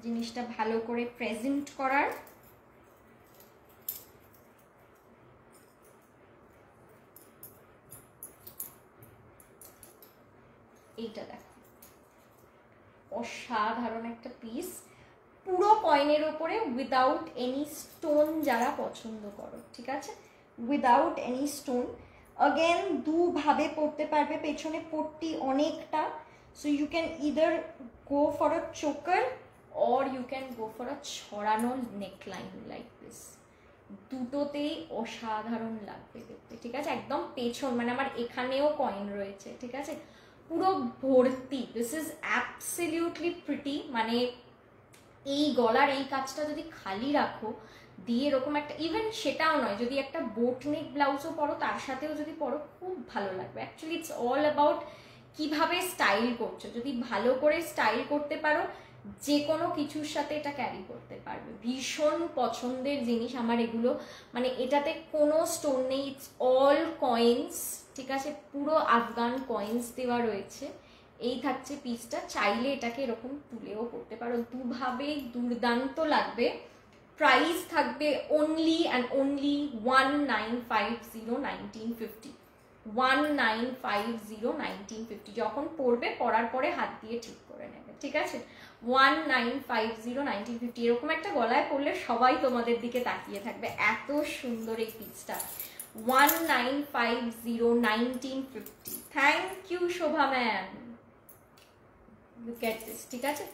জিনিসটা ভালো করে প্রেজেন্ট করার। এইটা দেখো, অসাধারণ একটা পিস, পুরো কয়েনের ওপরে, উইদাউট এনি স্টোন, যারা পছন্দ করো, ঠিক আছে? Without any stone. अगेन দুভাবে পড়তে পারবে, পেছনে পট্টি অনেকটা, so you can either go for a choker or you can go for a ছড়ানো নেকলাইন লাইক দিস। দুটোতেই অসাধারণ লাগবে দেখতে, ঠিক আছে? একদম পেছন, মানে আমার এখানেও কয়েন রয়েছে, ঠিক আছে? পুরো ভর্তি। This is absolutely pretty. মানে এই গলার এই কাজটা যদি খালি রাখো, দিয়ে এরকম একটা, ইভেন সেটাও নয়, যদি একটা বোট নেক ব্লাউজও পরো, তার সাথেও যদি পরো, খুব ভালো লাগবে। অ্যাকচুয়ালি ইটস অল অ্যাবাউট কিভাবে স্টাইল করছো। যদি ভালো করে স্টাইল করতে পারো যে কোনো কিছুর সাথে এটা ক্যারি করতে পারবে। ভীষণ পছন্দের জিনিস আমার এগুলো, মানে এটাতে কোনো স্টোন নেই, ইটস অল কয়েন্স, ঠিক আছে, পুরো আফগান কয়েন্স দেওয়া রয়েছে। এই থাকছে পিসটা, চাইলে এটাকে এরকম তুলেও করতে পারো, দুভাবে দুর্দান্ত লাগবে। প্রাইস থাকবে অনলি অ্যান্ড অনলি 1950 1950 যখন পরবে, পরার পরে হাত দিয়ে ঠিক করে নেবে, ঠিক আছে। 1950 এরকম একটা গলায় পরলে সবাই তোমাদের দিকে তাকিয়ে থাকবে, এত সুন্দর এই পিসটা। 1950 thank you Shobha ma'am, look at this, ঠিক আছে।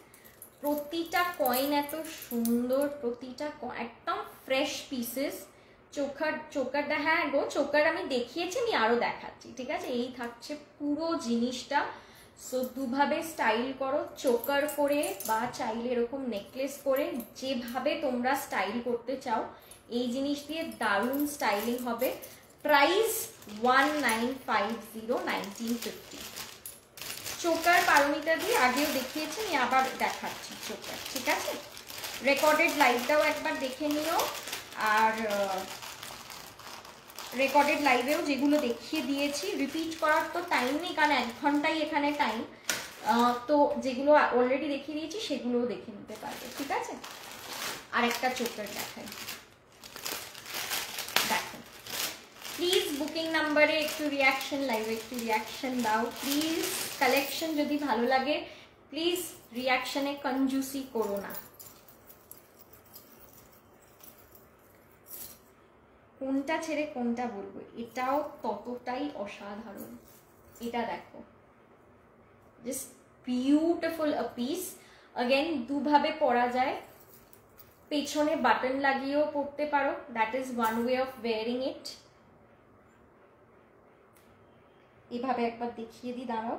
প্রতিটা কয়েন এত সুন্দর, প্রতিটা একদম ফ্রেশ পিসেস। চোকারটা, হ্যাঁ গো চোকার আমি দেখিয়েছি, আমি আরো দেখাচ্ছি, ঠিক আছে। এই থাকছে পুরো জিনিসটা। সো দুভাবে স্টাইল করো, চোকার করে বা চাইলে এরকম নেকলেস করে, যেভাবে তোমরা স্টাইল করতে চাও এই জিনিস দিয়ে দারুণ স্টাইলিং হবে। প্রাইস 1950 চোকার পারমিতা দিয়ে আগেও দেখিয়েছি, আমি আবার দেখাচ্ছি চোকার, ঠিক আছে। রেকর্ডেড লাইভটাও একবার দেখে নিও, আর রেকর্ডেড লাইভেও যেগুলো দেখিয়ে দিয়েছি, রিপিট করার তো টাইম নেই, কারণ 1 ঘন্টাই এখানে টাইম, তো যেগুলো অলরেডি দেখিয়ে দিয়েছি সেগুলোও দেখে নিতে পারবে, ঠিক আছে। আর একটা চোকার দেখাই, দেখো প্লিজ বুকিং নাম্বারে একটু রিয়াকশন, লাইভে একটু রিয়াকশন দাও প্লিজ। কালেকশন যদি ভালো লাগে প্লিজ রিয়াকশনে কনজুসি করো না। কোনটা ছেড়ে কোনটা বলবো, এটাও ততটাই অসাধারণ। এটা দেখো, just beautiful a piece. Again দুভাবে পরা যায়, পেছনে বাটন লাগিয়েও পরতে পারো, that is one way of wearing it. এভাবে একবার দেখিয়ে দিই, দাঁড়াও,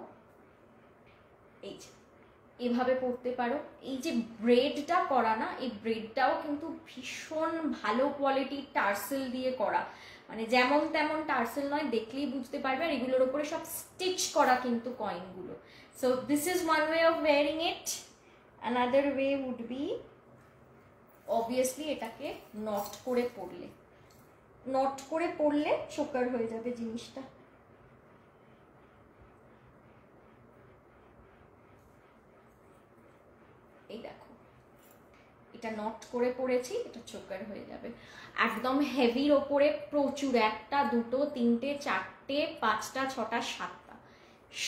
এই যে এভাবে পরতে পারো। এই যে ব্রেডটা করা না, এই ব্রেডটাও কিন্তু ভীষণ ভালো কোয়ালিটির টার্সেল দিয়ে করা, মানে যেমন তেমন টার্সেল নয়, দেখলেই বুঝতে পারবে। আর এগুলোর উপরে সব স্টিচ করা কিন্তু কয়েনগুলো। So this is one way of wearing it. Another way would be obviously এটাকে নট করে পরলে, নট করে পরলে চোকার হয়ে যাবে জিনিসটা। এই দেখো, এটা নট করে পড়েছি, এটা চোকার হয়ে যাবে। একদম হেভির ওপরে প্রচুর, 1টা 2টো 3টে 4টে 5টা 6টা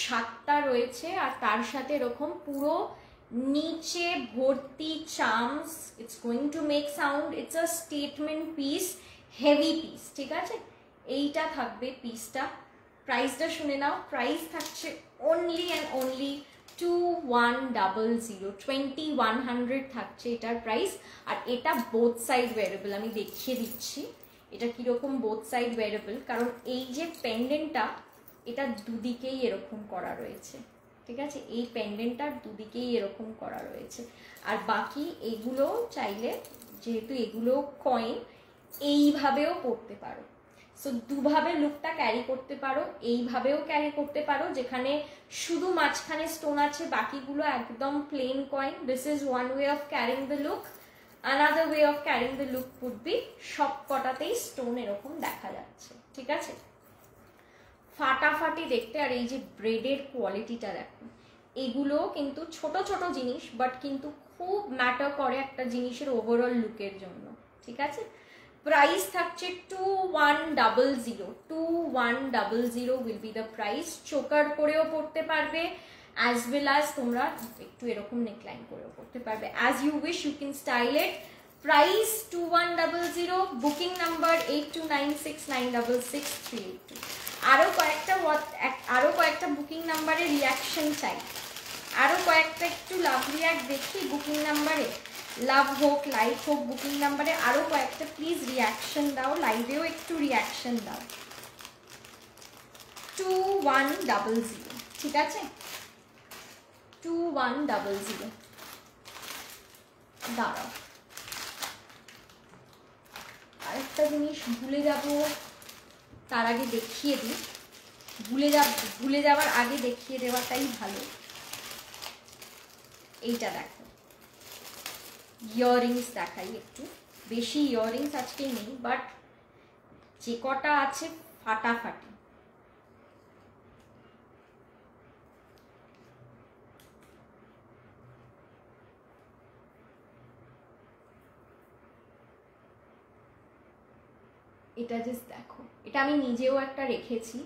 7টা রয়েছে, আর তার সাথে এরকম পুরো নিচে ভর্তি charms. It's going to make sound, it's a statement piece, heavy piece, ঠিক আছে। এইটা থাকবে পিসটা। প্রাইসটা শুনে নাও, প্রাইস থাকছে অনলি অ্যান্ড অনলি 2100 থাকছে এটার প্রাইস। আর এটা বোথ সাইড ওয়্যারেবল, আমি দেখিয়ে দিচ্ছি এটা কিরকম বোথ সাইড ওয়্যারেবল। কারণ এই যে পেন্ডেন্টটা, এটা দুদিকেই এরকম করা রয়েছে, ঠিক আছে। এই পেন্ডেন্টটার দুদিকেই এরকম করা রয়েছে। আর বাকি এগুলো চাইলে, যেহেতু এগুলো কয়েন, এইভাবেও পরতে পারো। সো দুভাবে লুকটা ক্যারি করতে পারো, এইভাবেও ক্যারি করতে পারো, যেখানে শুধু মাঝখানে স্টোন আছে, বাকিগুলো একদম plain coin. This is one way of carrying the look. Another way of carrying the look would be সব কটাতেই স্টোন এরকম দেখা যাচ্ছে, ঠিক আছে। ফাটাফাটি দেখতে। আর এই যে ব্রেডের কোয়ালিটিটা দেখো, এগুলো কিন্তু ছোট ছোট জিনিস, বাট কিন্তু খুব ম্যাটার করে একটা জিনিসের ওভারঅল লুকের জন্য, ঠিক আছে। প্রাইস থাকছে 2100 will be the price. Choker করেও পড়তে পারবে, অ্যাজ ওয়েল অ্যাজ তোমরা একটু এরকম নেকলাইন করেও পড়তে পারবে, as you wish you can style it. Price 2100, booking number 8296966382। আরো কয়েকটা বুকিং নাম্বারে রিয়াকশন চাই, আরো কয়েকটা একটু লাভ রিয়াক্ট দেখি বুকিং নাম্বারে। লাভ হোক, লাইক হোক, বুকিং নাম্বারে আরো কয়েকটা প্লিজ রিয়াকশন দাও, লাইভেও একটু রিয়াকশন দাও। 2100, ঠিক আছে। 2100 দাঁড়াও, আরেকটা জিনিস ভুলে যাব, তার আগে দেখিয়ে দিই। ভুলে যাওয়ার আগে দেখিয়ে দেওয়াটাই ভালো। এইটা দেখো, ইয়াররিংস দেখাই একটু। বেশি ইয়াররিংস আজকে নেই, বাট যে কটা আছে ফাটাফাটি। এটা জাস্ট দেখো, এটা আমি নিজেও একটা রেখেছি।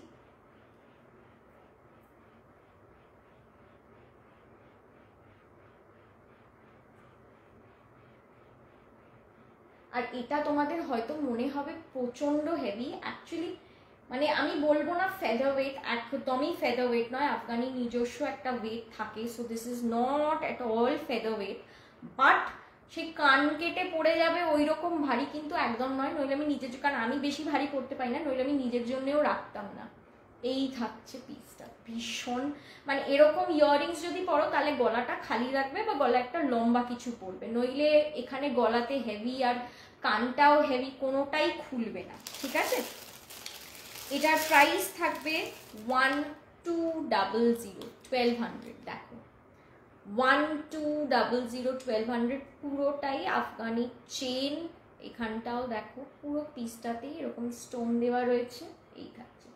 আর এটা তোমাদের হয়তো মনে হবে প্রচন্ড হেভি, অ্যাকচুয়ালি মানে আমি বলবো না ফেদার ওয়েট, একদমই ফেদার ওয়েট নয়। আফগানি নিজস্ব একটা ওয়েট থাকে, so this is not at all feather weight, but সেই কান কেটে পড়ে যাবে ওই রকম ভারী কিন্তু একদম নয়। নইলে আমি নিজের, কারণ আমি বেশি ভারী পড়তে পারি না, নইলে আমি নিজের জন্যেও রাখতাম না। এই থাকছে পিসটা, ভীষণ মানে এরকম ইয়াররিংস যদি পরো তাহলে গলাটা খালি রাখবে বা গলা একটা লম্বা কিছু পরবে, নইলে এখানে গলাতে হেভি আর কানটাও হেভি, কোনোটাই খুলবে না, ঠিক আছে। এটার প্রাইস থাকবে 1200, 1200। দেখো 1200, 1200, পুরোটাই আফগানি চেন। এখানটাও দেখো পুরো পিসটাতেই এরকম স্টোন দেওয়া রয়েছে। এই থাকছে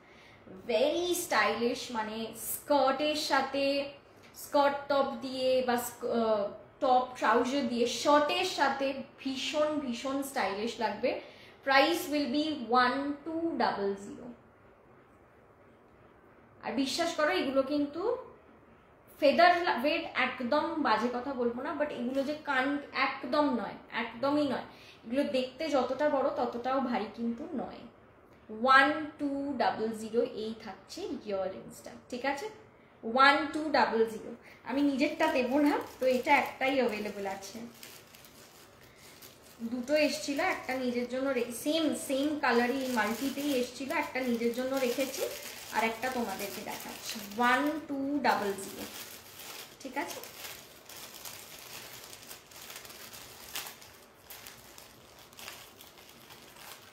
ভেরি স্টাইলিশ, মানে স্কার্টের সাথে, স্কার্ট টপ দিয়ে বা টপ ট্রাউজার দিয়ে শার্টের সাথে ভীষণ ভীষণ স্টাইলিশ লাগবে। Price will B 1200। আর বিশ্বাস করো এগুলো কিন্তু ফেদার ওয়েট, একদম বাজে কথা বলবো না, বাট এগুলো যে কান একদম নয়, একদমই নয়। এগুলো দেখতে যতটা বড় ততটাও ভারী কিন্তু নয়। 1200 এই থাকছে ইয়াররিংসটা, ঠিক আছে। 1200। আমি নিজেরটা দেবো না, তো এটা একটাই অ্যাভেলেবল আছে। দুটো এসছিল, একটা নিজের জন্য সেম কালারই মাল্টিতেই এসছিল, একটা নিজের জন্য রেখেছি আর একটা তোমাদেরকে দেখাচ্ছি। 1200, ঠিক আছে।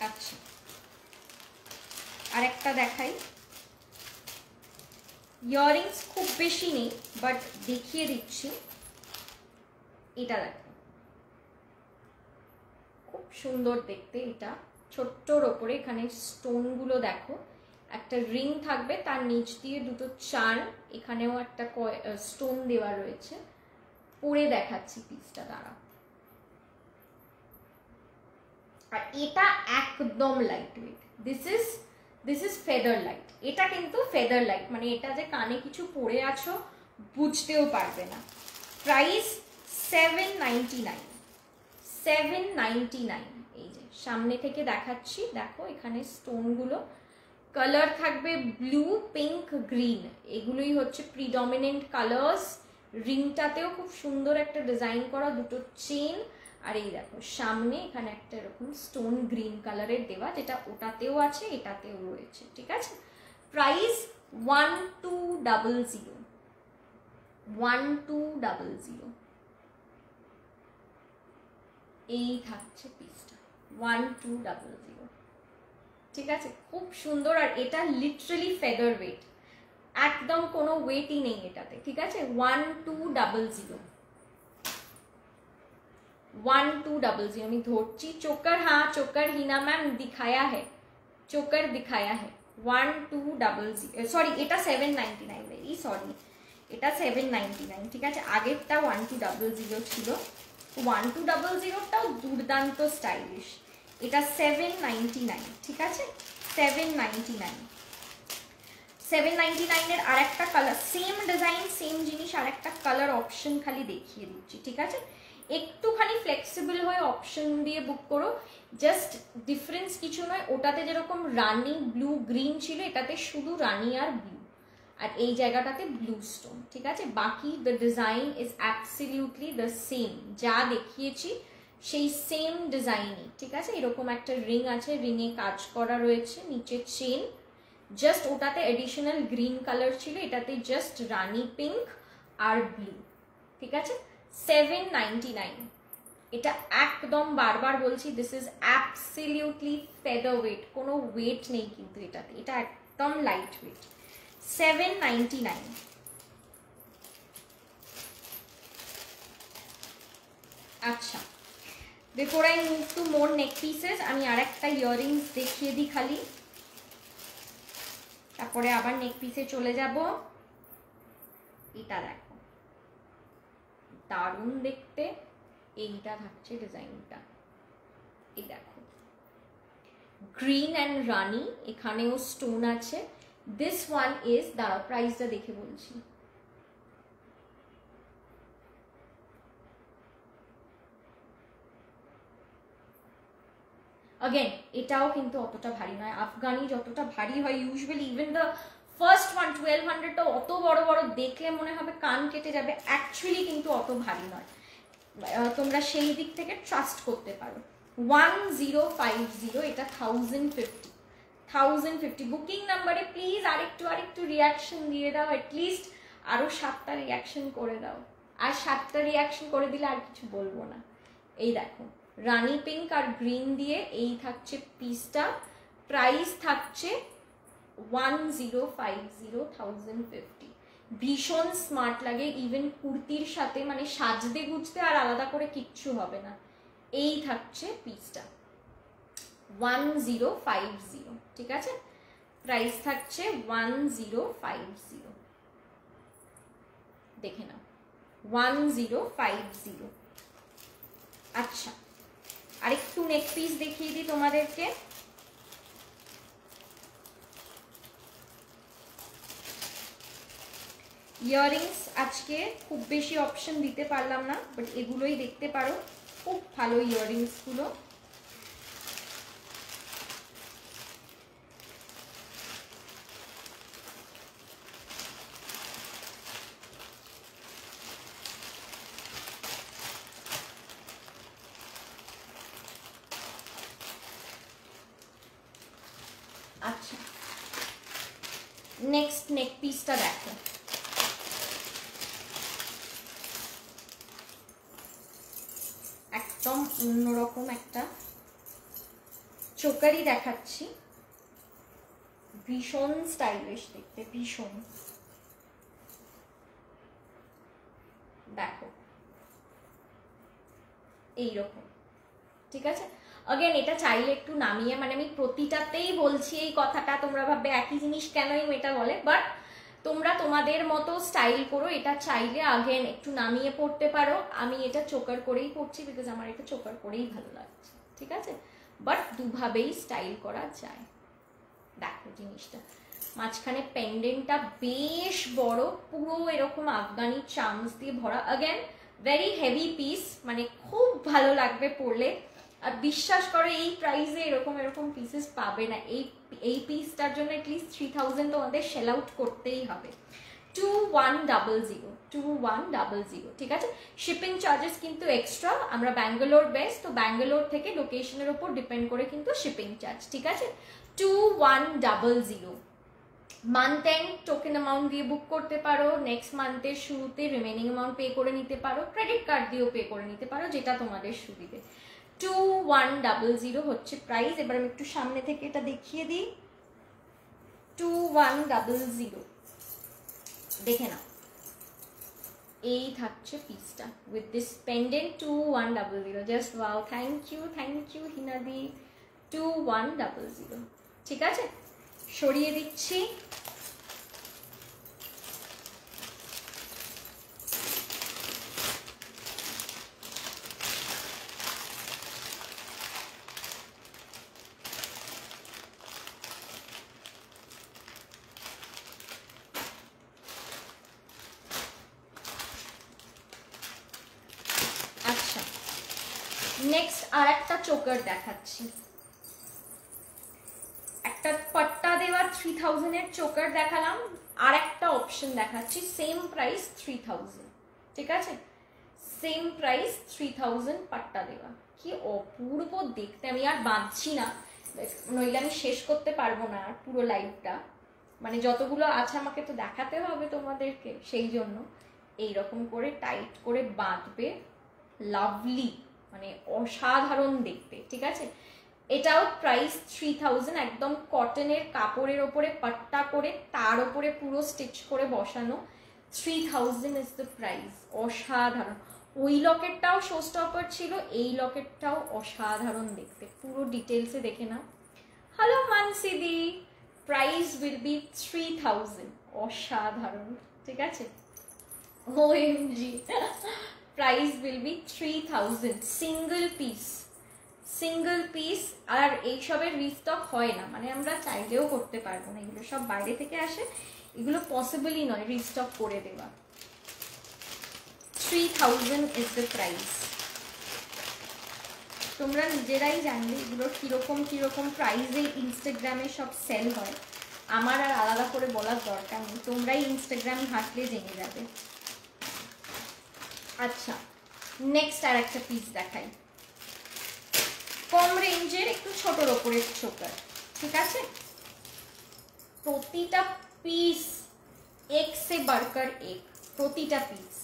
আচ্ছা, আর একটা দেখাই। ইয়াররিংস খুব বেশি নেই, বাট দেখিয়ে দিচ্ছি। এটা দেখো, খুব সুন্দর দেখতে। এটা ছোট্টর ওপরে এখানে স্টোনগুলো দেখো, একটা রিং থাকবে, তার নিচ দিয়ে দুটো চার, এখানেও একটা স্টোন দেওয়া রয়েছে। পরে দেখাচ্ছি পিসটা, দাঁড়া। আর এটা একদম light wait, this is feather light. এটা কিন্তু ফেদার লাইট, মানে এটা যে কানে কিছু পরে আছো বুঝতেও পারবে না। প্রাইস 799, 799। এই যে সামনে থেকে দেখাচ্ছি, দেখো এখানে স্টোনগুলো, কালার থাকবে ব্লু, পিঙ্ক, গ্রিন, এগুলোই হচ্ছে প্রিডমিনেন্ট কালার্স। রিংটাতেও খুব সুন্দর একটা ডিজাইন করা দুটো চেন, আর এই দেখো সামনে এখানে একটা এরকম স্টোন গ্রিন কালারের দেওয়া, যেটা ওটাতেও আছে এটাতেও রয়েছে, ঠিক আছে। প্রাইস 1200, 1200। এই থাকছে পিসটা 1200, ঠিক আছে। খুব সুন্দর, আর এটা লিটারালি ফেদার ওয়েট, একদম কোনো ওয়েটই নেই এটাতে, ঠিক আছে। 1200, 1200। আমি ধরছি চোকার, হ্যাঁ চোকার হিনা ম্যাম দিখায়া হ্যাঁ, চোকার দিখায়া হ্যাঁ। 1200, সরি এটা 799, এই সরি এটা 799, ঠিক আছে। আগেরটা 1200 ছিল, 1200টাও দুর্দান্ত স্টাইলিশ। এটা 799, ঠিক আছে। 799, 799 এর আর একটা কালার, সেম ডিজাইন সেম জিনিস, আর একটা কালার অপশন খালি দেখিয়ে দিচ্ছি, ঠিক আছে। একটুখানি ফ্লেক্সিবল হয়ে অপশন দিয়ে বুক করো, জাস্ট ডিফারেন্স কিছু নয়। ওটাতে যেরকম রানি ব্লু গ্রিন ছিল, এটাতে শুধু রানি আর ব্লু, আর এই জায়গাটাতে ব্লু স্টোন, ঠিক আছে। বাকি the design is absolutely the same, যা দেখিয়েছি সেই সেম ডিজাইনই, ঠিক আছে। এরকম একটা রিং আছে, রিংয়ে কাজ করা রয়েছে, নিচে চেন, জাস্ট ওটাতে এডিশনাল গ্রিন কালার ছিল, এটাতে জাস্ট রানি পিঙ্ক আর ব্লু, ঠিক আছে। 799। এটা একদম বারবার বলছি, this is absolutely feather weight, কোনো ওয়েট নেই কিন্তু এটাতে, এটা একদম লাইট ওয়েট। 799। আচ্ছা, before I move to more neck pieces আমি আর একটা ইয়াররিংস দেখিয়ে দিই খালি, তারপরে আবার নেক পিসে চলে যাব। এটা দেখো, দারুণ দেখতে। এইটা থাকছে ডিজাইনটা, এই দেখো গ্রিন অ্যান্ড রানি, এখানেও স্টোন আছে। দিস ওয়ান ইজ, দাঁড়াও প্রাইসটা দেখে বলছি, अगेन এটাও কিন্তু অতটা ভারী নয়। আফগানি যতটা ভারী হয় usually, even the first one 1200টা অত বড় বড় দেখলে মনে হবে কান কেটে যাবে, অ্যাকচুয়ালি কিন্তু অত ভারী নয়। তোমরা সেই দিক থেকে ট্রাস্ট করতে পারো। 1050, এটা 1050 বুকিং নাম্বারে প্লিজ আরেকটু রিয়াকশন দিয়ে দাও, অ্যাটলিস্ট আরো 7টা রিয়াকশন করে দাও। আর 7টা রিয়াকশন করে দিলে আর কিছু বলবো না। এই দেখো রানি পিঙ্ক আর গ্রিন দিয়ে এই থাকছে পিসটা, প্রাইস থাকছে 1050। ভীষণ স্মার্ট লাগে, ইভেন কুর্তির সাথে, মানে সাজতে গুজতে আর আলাদা করে কিচ্ছু হবে না। এই থাকছে পিসটা 1050, ঠিক আছে? প্রাইস থাকছে 1050, দেখে নাও 1050। আচ্ছা, আরেকটু নেক পিস দেখিয়ে দিই তোমাদেরকে। ইয়াররিংস আজকে খুব বেশি অপশন দিতে পারলাম না, বাট এগুলোই দেখতে পারো, খুব ভালো ইয়াররিংস গুলো। আচ্ছা, নেক্সট নেক পিসটা দেখো, একদম অন্যরকম একটা চোকারি দেখাচ্ছি, ভীষণ স্টাইলিশ দেখতে, ভীষণ। দেখো এইরকম, ঠিক আছে? अगेन এটা চাইলে একটু নামিয়ে, মানে আমি প্রতিটাতেই বলছি এই কথাটা, তোমরা ভাববে একই জিনিস কেনই এটা বলে, বাট তোমরা তোমাদের মতো স্টাইল করো। এটা চাইলে अगेन একটু নামিয়ে পড়তে পারো। আমি এটা চোকার করেই পড়ছি, বিকজ আমার এটা চোকার করেই ভালো লাগছে, ঠিক আছে? বাট দুভাবেই স্টাইল করা যায়। দেখো জিনিসটা, মাঝখানে পেন্ডেন্টটা বেশ বড়, পুরো এরকম আফগানি চার্মস দিয়ে ভরা। अगेन ভেরি হেভি পিস, মানে খুব ভালো লাগবে পরলে। আর বিশ্বাস করো এই প্রাইসে এরকম এরকম পিসেস পাবে না। এই পিসটার জন্য অ্যাটলিস্ট 3000 তোমাদের সেল আউট করতেই হবে। 2100, ঠিক আছে? শিপিং চার্জেস কিন্তু এক্সট্রা। আমরা ব্যাঙ্গালোর বেস, তো ব্যাঙ্গালোর থেকে লোকেশনের উপর ডিপেন্ড করে কিন্তু শিপিং চার্জ, ঠিক আছে? 2100। মান্থ এন্ড টোকেন অ্যামাউন্ট দিয়ে বুক করতে পারো, নেক্সট মান্থের শুরুতে রিমেনিং অ্যামাউন্ট পে করে নিতে পারো, ক্রেডিট কার্ড দিয়েও পে করে নিতে পারো, যেটা তোমাদের সুবিধে। 2100 হচ্ছে প্রাইস। এবার আমি একটু সামনে থেকে এটা দেখিয়ে দিই। 2100 দেখে নাও, এই থাকছে পিসটা with this pendant. 2100, just wow. Thank you হিনাদি। 2100, ঠিক আছে? সরিয়ে দিচ্ছি। আচ্ছা, নেক্সট আর একটা চোকার দেখাচ্ছি। একটা পাট্টা দেওয়া 3000 এর চোকার দেখালাম, আর একটা অপশন দেখাচ্ছি, সেম প্রাইস 3000, ঠিক আছে? সেম প্রাইস 3000 পাট্টা দেওয়া। কি অপূর্ব দেখতে! আমি আর বাঁধছি না, নইলে আমি শেষ করতে পারবো না আর পুরো লাইভটা। মানে যতগুলো আছে আমাকে তো দেখাতে হবে তোমাদেরকে, সেই জন্য এইরকম করে টাইট করে বাঁধবে। লাভলি, মানে অসাধারণ দেখতে, ঠিক আছে? এটাও প্রাইস 3000, একদম কটনের কাপড়ের ওপরে পাট্টা করে তার ওপরে পুরো স্টিচ করে বসানো। 3000 ইজ দ্য প্রাইস। অসাধারণ। ওই লকেটটাও শো স্টপার ছিল, এই লকেটটাও অসাধারণ দেখতে, পুরো ডিটেলসে দেখে নাও। হ্যালো মানসিদি, প্রাইস উইল বি 3000। অসাধারণ, ঠিক আছে। OMG, price will be 3000, single piece. আর এইসবের রিস্টক হয় না, মানে আমরা চাইলেও করতে পারবো না, এগুলো সব বাইরে থেকে আসে, এগুলো পসিবলই নয় রিস্টক করে দেওয়া। 3000 ইজ দ্য প্রাইস। তোমরা নিজেরাই জানবে এগুলোর কিরকম প্রাইসে ইনস্টাগ্রামে সব সেল হয়, আমার আর আলাদা করে বলার দরকার নেই, তোমরাই ইনস্টাগ্রাম ঘাঁটলে জেনে যাবে। আচ্ছা, নেক্সট আর একটা পিস দেখাই, কম রেঞ্জের একটু ছোটর ওপরের চোকার, ঠিক আছে। প্রতিটা পিস এক সে বাড়কর এক, প্রতিটা পিস।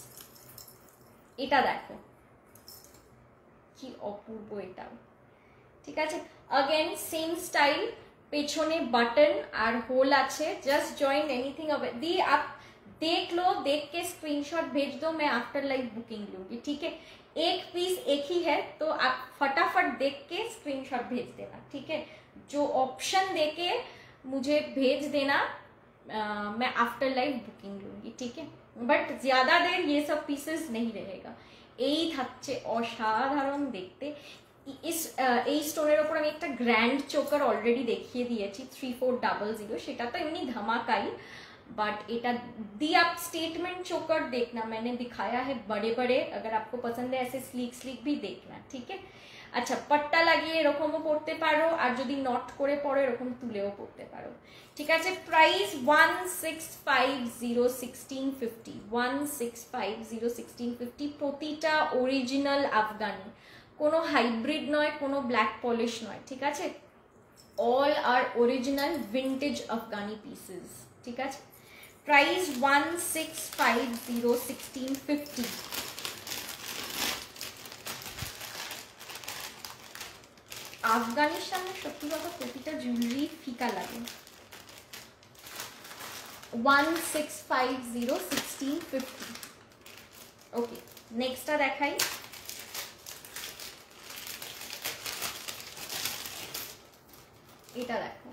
এটা দেখো কি অপূর্ব, এটাও ঠিক আছে। अगेन सेम स्टाइल, পেছনে বাটন আর হোল আছে, जस्ट जॉइन एनीथिंग अब दी आप देख लो, देख के स्क्रीनशॉट भेज दो, मैं आफ्टर लाइव बुकिंग लूंगी, ठीक है। एक पीस एक ही है तो आप फटाफट देख के स्क्रीनशॉट भेज देना, ठीक है। जो ऑप्शन देके मुझे भेज देना, मैं आफ्टर लाइव बुकिंग लूंगी, ठीक है। बट ज्यादा देर ये सब पीसेस नहीं रहेगा। এই থাকছে অসাধারণ দেখতে। এই স্টোনের ওপর আমি একটা গ্র্যান্ড চোকার অলরেডি দেখিয়ে দিয়েছি 3400, সেটা তো এমনি ধামাকাই, बट এটা दी आप स्टेटमेंट चोकर देखना, मैंने दिखाया है बड़े बड़े, अगर आपको पसंद है ऐसे स्लीक स्लीक भी देखना, ठीक है। আচ্ছা, পাট্টা লাগিয়ে এরকমও পড়তে পারো, আর যদি নট করে পড়ো এরকম তুলেও পড়তে পারো, ঠিক আছে। প্রাইস 1650, 1650, 1650, 1650। প্রতিটা অরিজিনাল আফগানি, কোনো হাইব্রিড নয়, কোনো ব্ল্যাক পলিশ নয়, ঠিক আছে। অল আর অরিজিনাল ভিন্টেজ আফগানি পিসেস, ঠিক আছে। প্রাইস 1650, 1650। আফগানির সামনে সত্যি কথা প্রতিটা জুয়েলারি ফিকা লাগে। 1650, 1650। ওকে, নেক্সটটা দেখাই। এটা দেখো,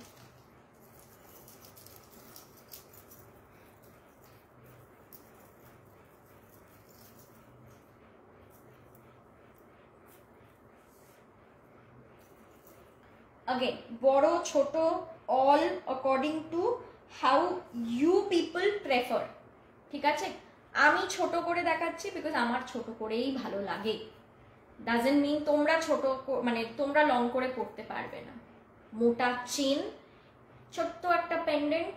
अगेन বড় ছোট all according to how you people prefer, ঠিক আছে। আমি ছোট করে দেখাচ্ছি বিকজ আমার ছোট করেই ভালো লাগে, ডাজন্ট মিন তোমরা ছোট মানে তোমরা লং করে পড়তে পারবে না। মোটা চেন, ছোট্ট একটা pendant,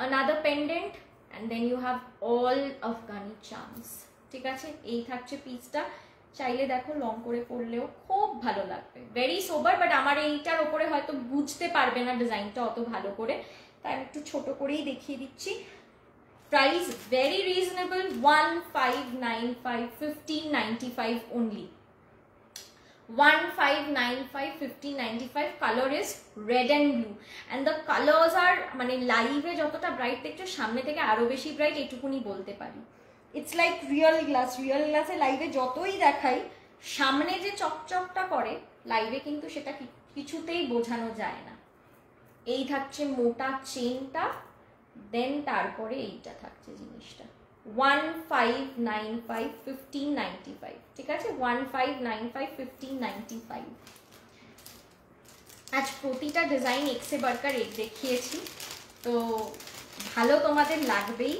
another pendant, and then you have all Afghani charms, ঠিক আছে। এই থাকছে পিসটা, চাইলে দেখো লং করে পরলেও খুব ভালো লাগবে, ভেরি সোবার। বাট আমার এইটার ওপরে হয়তো বুঝতে পারবে না ডিজাইনটা অত ভালো করে, তাই আমি একটু ছোট করেই দেখিয়ে দিচ্ছি। Price very reasonable, 1595, 1595 only, 1595, 1595। Colour is red and blue, and the colours are মানে লাইভে যতটা ব্রাইট দেখছো সামনে থেকে আরো বেশি ব্রাইট, এইটুকুনি বলতে পারি। It's like real glass, real গ্লাসে লাইভে যতই দেখাই সামনে যে চকচকটা করে লাইভে কিন্তু সেটা কিছুতেই বোঝানো যায় না। এই থাকছে মোটা চেনটা, দেন তারপরে এইটা থাকছে জিনিসটা। 1595, 1595, ঠিক আছে। 1595, 1595। আজ প্রতিটা ডিজাইন এক সে বাড়কর এক দেখিয়েছি, তো ভালো তোমাদের লাগবেই।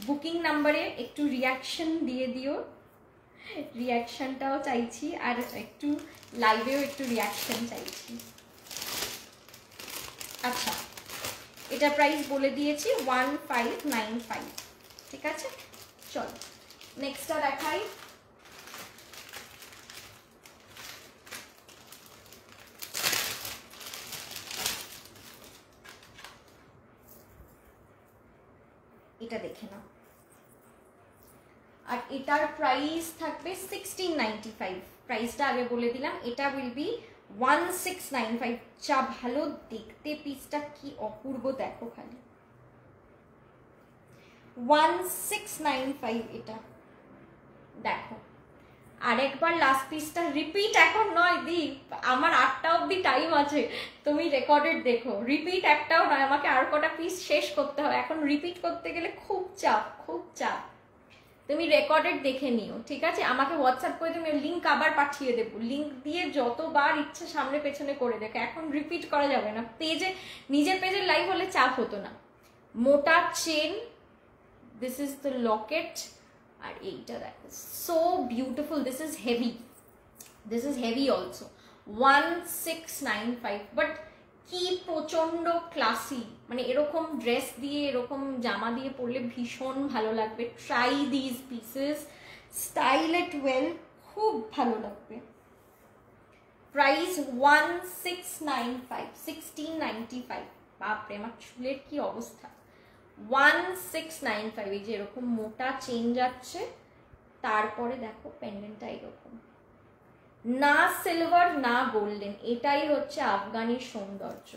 বুকিং নাম্বারে একটু রিয়াকশন দিয়ে দিও, রিয়াকশনটাও চাইছি, আর একটু লাইভেও একটু রিয়াকশন চাইছি। আচ্ছা, এটা প্রাইস বলে দিয়েছি 1595, ঠিক আছে। চল নেক্সটটা দেখাই। এটা দেখে নাও, আর এটার প্রাইস থাকবে 1695, প্রাইসটা আগে বলে দিলাম, এটা উইল বি 1695। যা ভালো দেখতে পিসটা, কি অপূর্ব দেখো খালি, 1695 এটা দেখো। আরেকবার লাস্ট পিসটা রিপিট, এখন নয় দি, আমার 8টা অবধি টাইম আছে, তুমি রেকর্ডেড দেখো, রিপিট একটাও নয়, আমাকে আর কটা পিস শেষ করতে হবে, এখন রিপিট করতে গেলে খুব চাপ, খুব চাপ। তুমি রেকর্ডেড দেখে নিও, ঠিক আছে? আমাকে হোয়াটসঅ্যাপ করে তুমি লিঙ্ক আবার পাঠিয়ে দেবো, লিঙ্ক দিয়ে যতবার ইচ্ছে সামনে পেছনে করে দেখো, এখন রিপিট করা যাবে না, পেজে নিজের পেজের লাইভ হলে চাপ হতো না। মোটা chain, this is the locket, আর এইটা দেখো so beautiful, this is heavy also, 1695। But কি প্রচন্ড ক্লাসি, মানে এরকম ড্রেস দিয়ে এরকম জামা দিয়ে পরলে ভীষণ ভালো লাগবে। Try this pieces, style it well, খুব ভালো লাগবে। প্রাইস 1695, 1695। বাপরে আমার চুলের কি অবস্থা, 1695। এই যে এরকম মোটা চেন যাচ্ছে, তারপরে দেখো পেন্ডেন্টটা এরকম, না সিলভার না গোল্ডেন, এটাই হচ্ছে আফগানির সৌন্দর্য।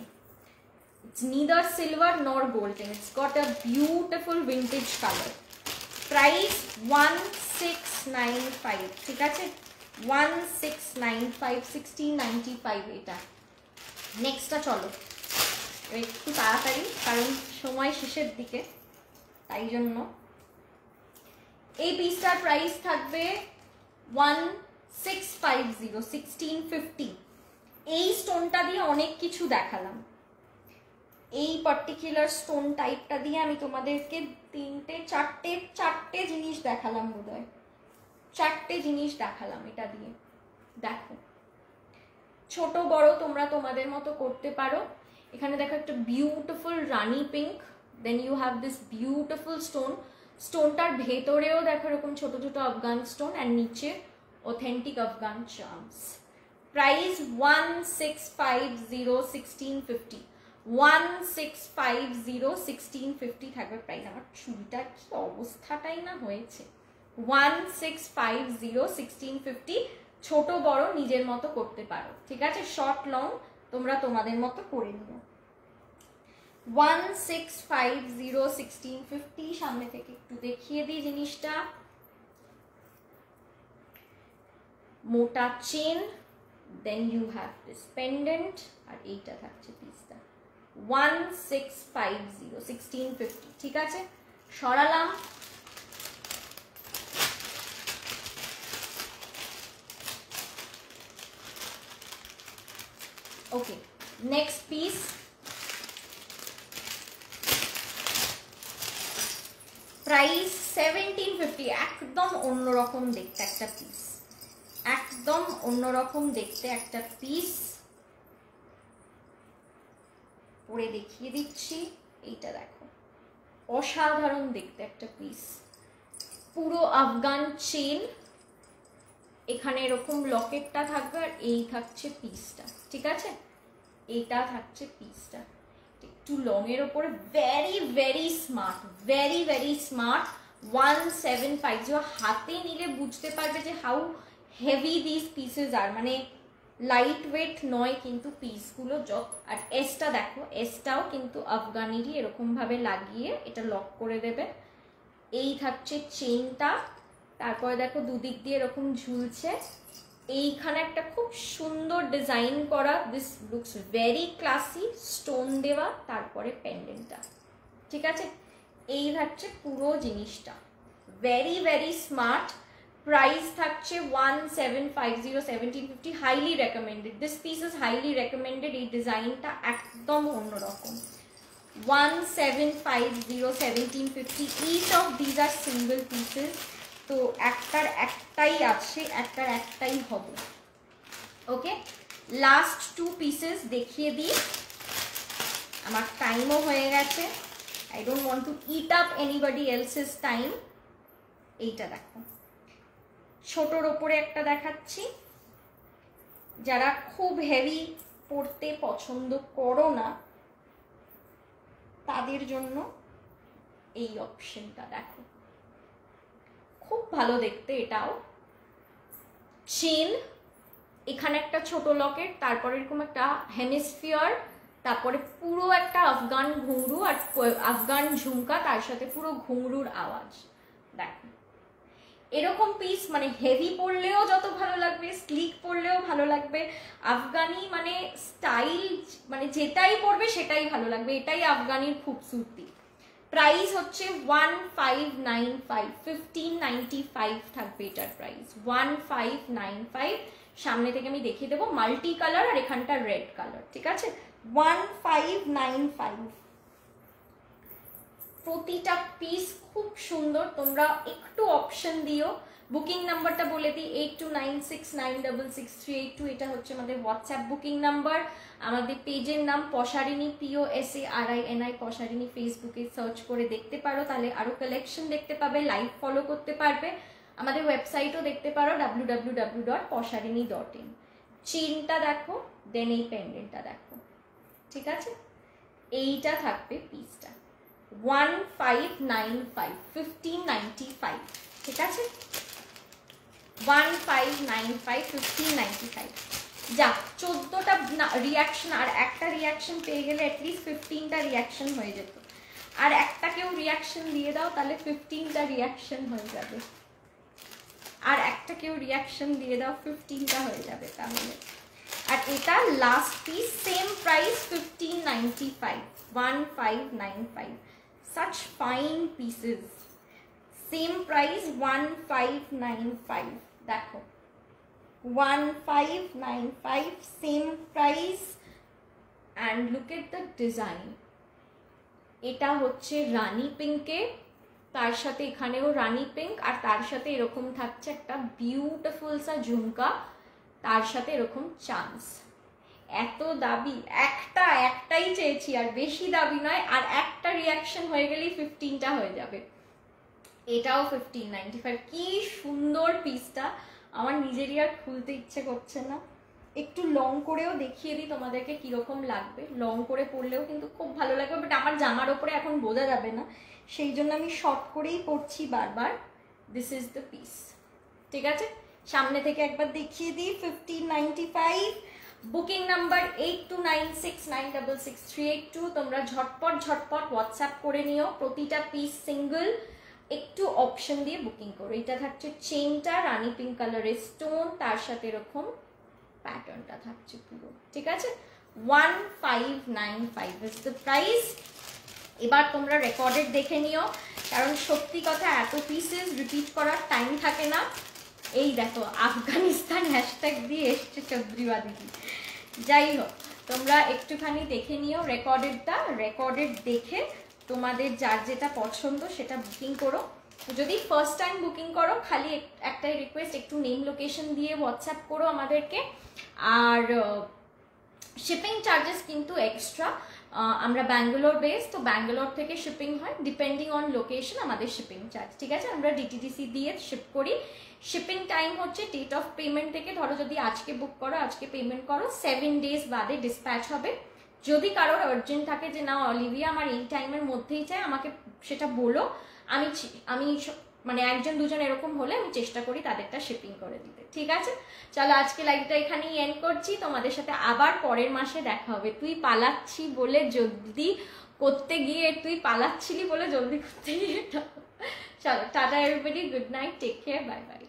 It's neither silver nor golden, it's got a beautiful vintage color. Price 1695, ঠিক আছে? 1695, 1695 এটা। নেক্সটটা চলো একটু তাড়াতাড়ি, কারণ সময় শেষের দিকে, তাই জন্য। এই পিসটার প্রাইস থাকবে 1650, 1650। এই স্টোনটা দিয়ে অনেক কিছু দেখালাম, এই পার্টিকুলার স্টোন টাইপটা দিয়ে আমি তোমাদেরকে চারটে জিনিস দেখালাম, বোধহয় 4টে জিনিস দেখালাম এটা দিয়ে। দেখো ছোট বড় তোমরা তোমাদের মতো করতে পারো। এখানে দেখো একটা beautiful rani pink, then you have this beautiful stone, স্টোনটার ভেতরেও দেখো এরকম ছোট ছোট আফগান স্টোন, আর নিচে অথেন্টিক আফগান চার্মস। প্রাইস 1650, 1650, 1650, 1650 থাকবে প্রাইস। আমার চুলটার কি অবস্থাটাই না হয়েছে। 1650, 1650, ছোট বড় নিজের মতো করতে পারো, ঠিক আছে? শর্ট লং তোমরা তোমাদের মতো করে নিও। 1650, 1650। সামনে থেকে একটু দেখিয়ে দিই জিনিসটা। মোটা chain, then you have this pendant, আর এইটা থাকছে পিসটা। 1650, 1650, ঠিক আছে? সরালাম। Okay, next piece. প্রাইস 1750, একদম অন্যরকম দেখতে একটা পিস, একদম অন্যরকম দেখতে একটা পিস। পরে দেখিয়ে দিচ্ছি, এইটা দেখো অসাধারণ দেখতে একটা পিস, পুরো আফগান চেন, এখানে এরকম লকেটটা থাকবে, আর এই থাকছে পিসটা, ঠিক আছে? এটা থাকছে পিসটা, একটু লং এর ওপরে, very very smart, very very smart. 1750, হাতে নিলে বুঝতে পারবে যে হাউ হেভি দিস পিসেস আর, মানে লাইট ওয়েট নয় কিন্তু পিসগুলো। আর এসটা দেখো, এসটাও কিন্তু আফগানিরই, এরকম ভাবে লাগিয়ে এটা লক করে দেবে। এই থাকছে চেনটা, তারপরে দেখো দুদিক দিয়ে এরকম ঝুলছে, এইখানে একটা খুব সুন্দর ডিজাইন করা, this looks very classy, stone দেওয়া, তারপরে পেন্ডেন্টটা, ঠিক আছে? এই থাকছে পুরো জিনিসটা, ভেরি ভেরি স্মার্ট। প্রাইস থাকছে 1750, 1750, highly recommended, this piece is highly recommended. এই ডিজাইনটা একদম অন্যরকম। 1750, 1750, each of these are single pieces, তো একটাই আছে, একটাই হবে। ওকে, লাস্ট 2 পিসেস দেখিয়ে দিই, আমার টাইমও হয়ে গেছে, I don't want to it up anybody else's time. এইটা দেখো, ছোটর ওপরে একটা দেখাচ্ছি, যারা খুব হেভি পড়তে পছন্দ করো না তাদের জন্য এই অপশনটা দেখো, খুব ভালো দেখতে এটাও। চেন, এখানে একটা ছোট লকেট, তারপরে এরকম একটা হেমিস্ফিয়ার, তারপরে পুরো একটা আফগান ঘুংরু আর আফগান ঝুমকা, তার সাথে পুরো ঘুংরুর আওয়াজ। দেখো এরকম পিস মানে হেভি পরলেও যত ভালো লাগবে, স্লিক পরলেও ভালো লাগবে, আফগানি মানে স্টাইল মানে যেটাই পরবে সেটাই ভালো লাগবে, এটাই আফগানির খুবসুরতি। প্রাইস হচ্ছে 1595, 1595 থাকবে এটার প্রাইস, 1595। সামনে থেকে আমি দেখিয়ে দেবো, মাল্টি কালার আর এখানটা রেড কালার, ঠিক আছে? 1595। প্রতিটা পিস খুব সুন্দর, তোমরা একটু অপশন দিও। বুকিং নাম্বারটা বলে দিই, 8296966382, এটা হচ্ছে আমাদের হোয়াটসঅ্যাপ বুকিং নাম্বার। আমাদের পেজের নাম পশারিনী, POSARINI পশারিনী, ফেসবুকে সার্চ করে দেখতে পারো, তাহলে আরো কালেকশন দেখতে পাবে, লাইভ ফলো করতে পারবে। আমাদের ওয়েবসাইটও দেখতে পারো www.posharini.in। চেনটা দেখো, দেন এই পেন্ডেন্টটা দেখো, ঠিক আছে? এইটা থাকবে পিসটা 1595, 1595, ঠিক আছে? 1595, 1595। যা 14টা রিয়াকশন, আর একটা রিয়াকশন পেয়ে গেলে অ্যাটলিস্ট 15টা রিয়াকশন হয়ে যেত। আর একটা কেউ রিয়াকশন দিয়ে দাও, তাহলে 15টা রিয়াকশন হয়ে যাবে। আর একটা কেউ রিয়াকশন দিয়ে দাও, 15টা হয়ে যাবে তাহলে। আর এটা last piece, same price 1595, 1595। Such fine pieces, same price 1595। দেখো 1595, same price, and look at the design। এটা হচ্ছে রানী পিঙ্কে, তার সাথে এখানেও রানী পিঙ্ক, আর তার সাথে এরকম থাকছে একটা বিউটিফুল সা ঝুমকা, তার সাথে এরকম চান্স। এত দাবি, একটাই চেয়েছি, আর বেশি দাবি নয়। আর একটা রিয়াকশন হয়ে গেলেই 15টা হয়ে যাবে। এটাও 1595। কি সুন্দর পিসটা, আমার নিজেরই আর খুলতে ইচ্ছে করছে না। একটু লং করেও দেখিয়ে দিই তোমাদেরকে কিরকম লাগবে। লং করে পরলেও কিন্তু খুব ভালো লাগবে, বাট আমার জামার ওপরে এখন বোঝা যাবে না, সেই জন্য আমি শর্ট করেই পরছি বারবার। দিস ইজ দ্য পিস, ঠিক আছে? সামনে থেকে একবার দেখিয়ে দিই, 1595। Booking number 8296966382। তোমরা ঝটপট হোয়াটসঅ্যাপ করে নিও, প্রতিটা পিস সিঙ্গেল, একটু অপশন দিয়ে বুকিং করো। এটা থাকছে চেনটা রানী পিঙ্ক কালারের স্টোন, তার সাথে এরকম প্যাটার্নটা থাকছে পুরো, ঠিক আছে? 1595 ইজ দ্য প্রাইস। এবার তোমরা রেকর্ডেড দেখে নিও, কারণ সত্যি কথা এত পিসেস রিপিট করার টাইম থাকে না। এই দেখো আফগানিস্তান হ্যাশট্যাগ দিয়ে এসছে চৌধুরীবা দিদি। যাই হোক, তোমরা একটুখানি দেখে নিও রেকর্ডেডটা, রেকর্ডেড দেখে তোমাদের যার যেটা পছন্দ সেটা বুকিং করো। যদি ফার্স্ট টাইম বুকিং করো, খালি একটাই রিকোয়েস্ট, একটু নেম লোকেশন দিয়ে হোয়াটসঅ্যাপ করো আমাদেরকে। আর শিপিং চার্জেস কিন্তু এক্সট্রা, আমরা ব্যাঙ্গালোর বেস, তো ব্যাঙ্গালোর থেকে শিপিং হয়, ডিপেন্ডিং অন লোকেশন আমাদের শিপিং চার্জ, ঠিক আছে? আমরা DTDC দিয়ে শিপ করি। শিপিং টাইম হচ্ছে ডেট অফ পেমেন্ট থেকে, ধরো যদি আজকে বুক করো, আজকে পেমেন্ট করো, 7 days বাদে ডিসপ্যাচ হবে। যদি কারোর আর্জেন্ট থাকে যে না অলিভিয়া আমার এই টাইমের মধ্যেই চাই, আমাকে সেটা বলো, আমি মানে একজন দুজন এরকম হলে আমি চেষ্টা করি তাদেরটা শিপিং করে দিতে, ঠিক আছে? চলো আজকে লাইভটা এখানেই এন্ড করছি, তোমাদের সাথে আবার পরের মাসে দেখা হবে। তুই পালাচ্ছি বলে জলদি করতে গিয়ে, তুই পালাচ্ছিলি বলে জলদি করতে গিয়ে। চলো tata everybody, good night, take care, bye by.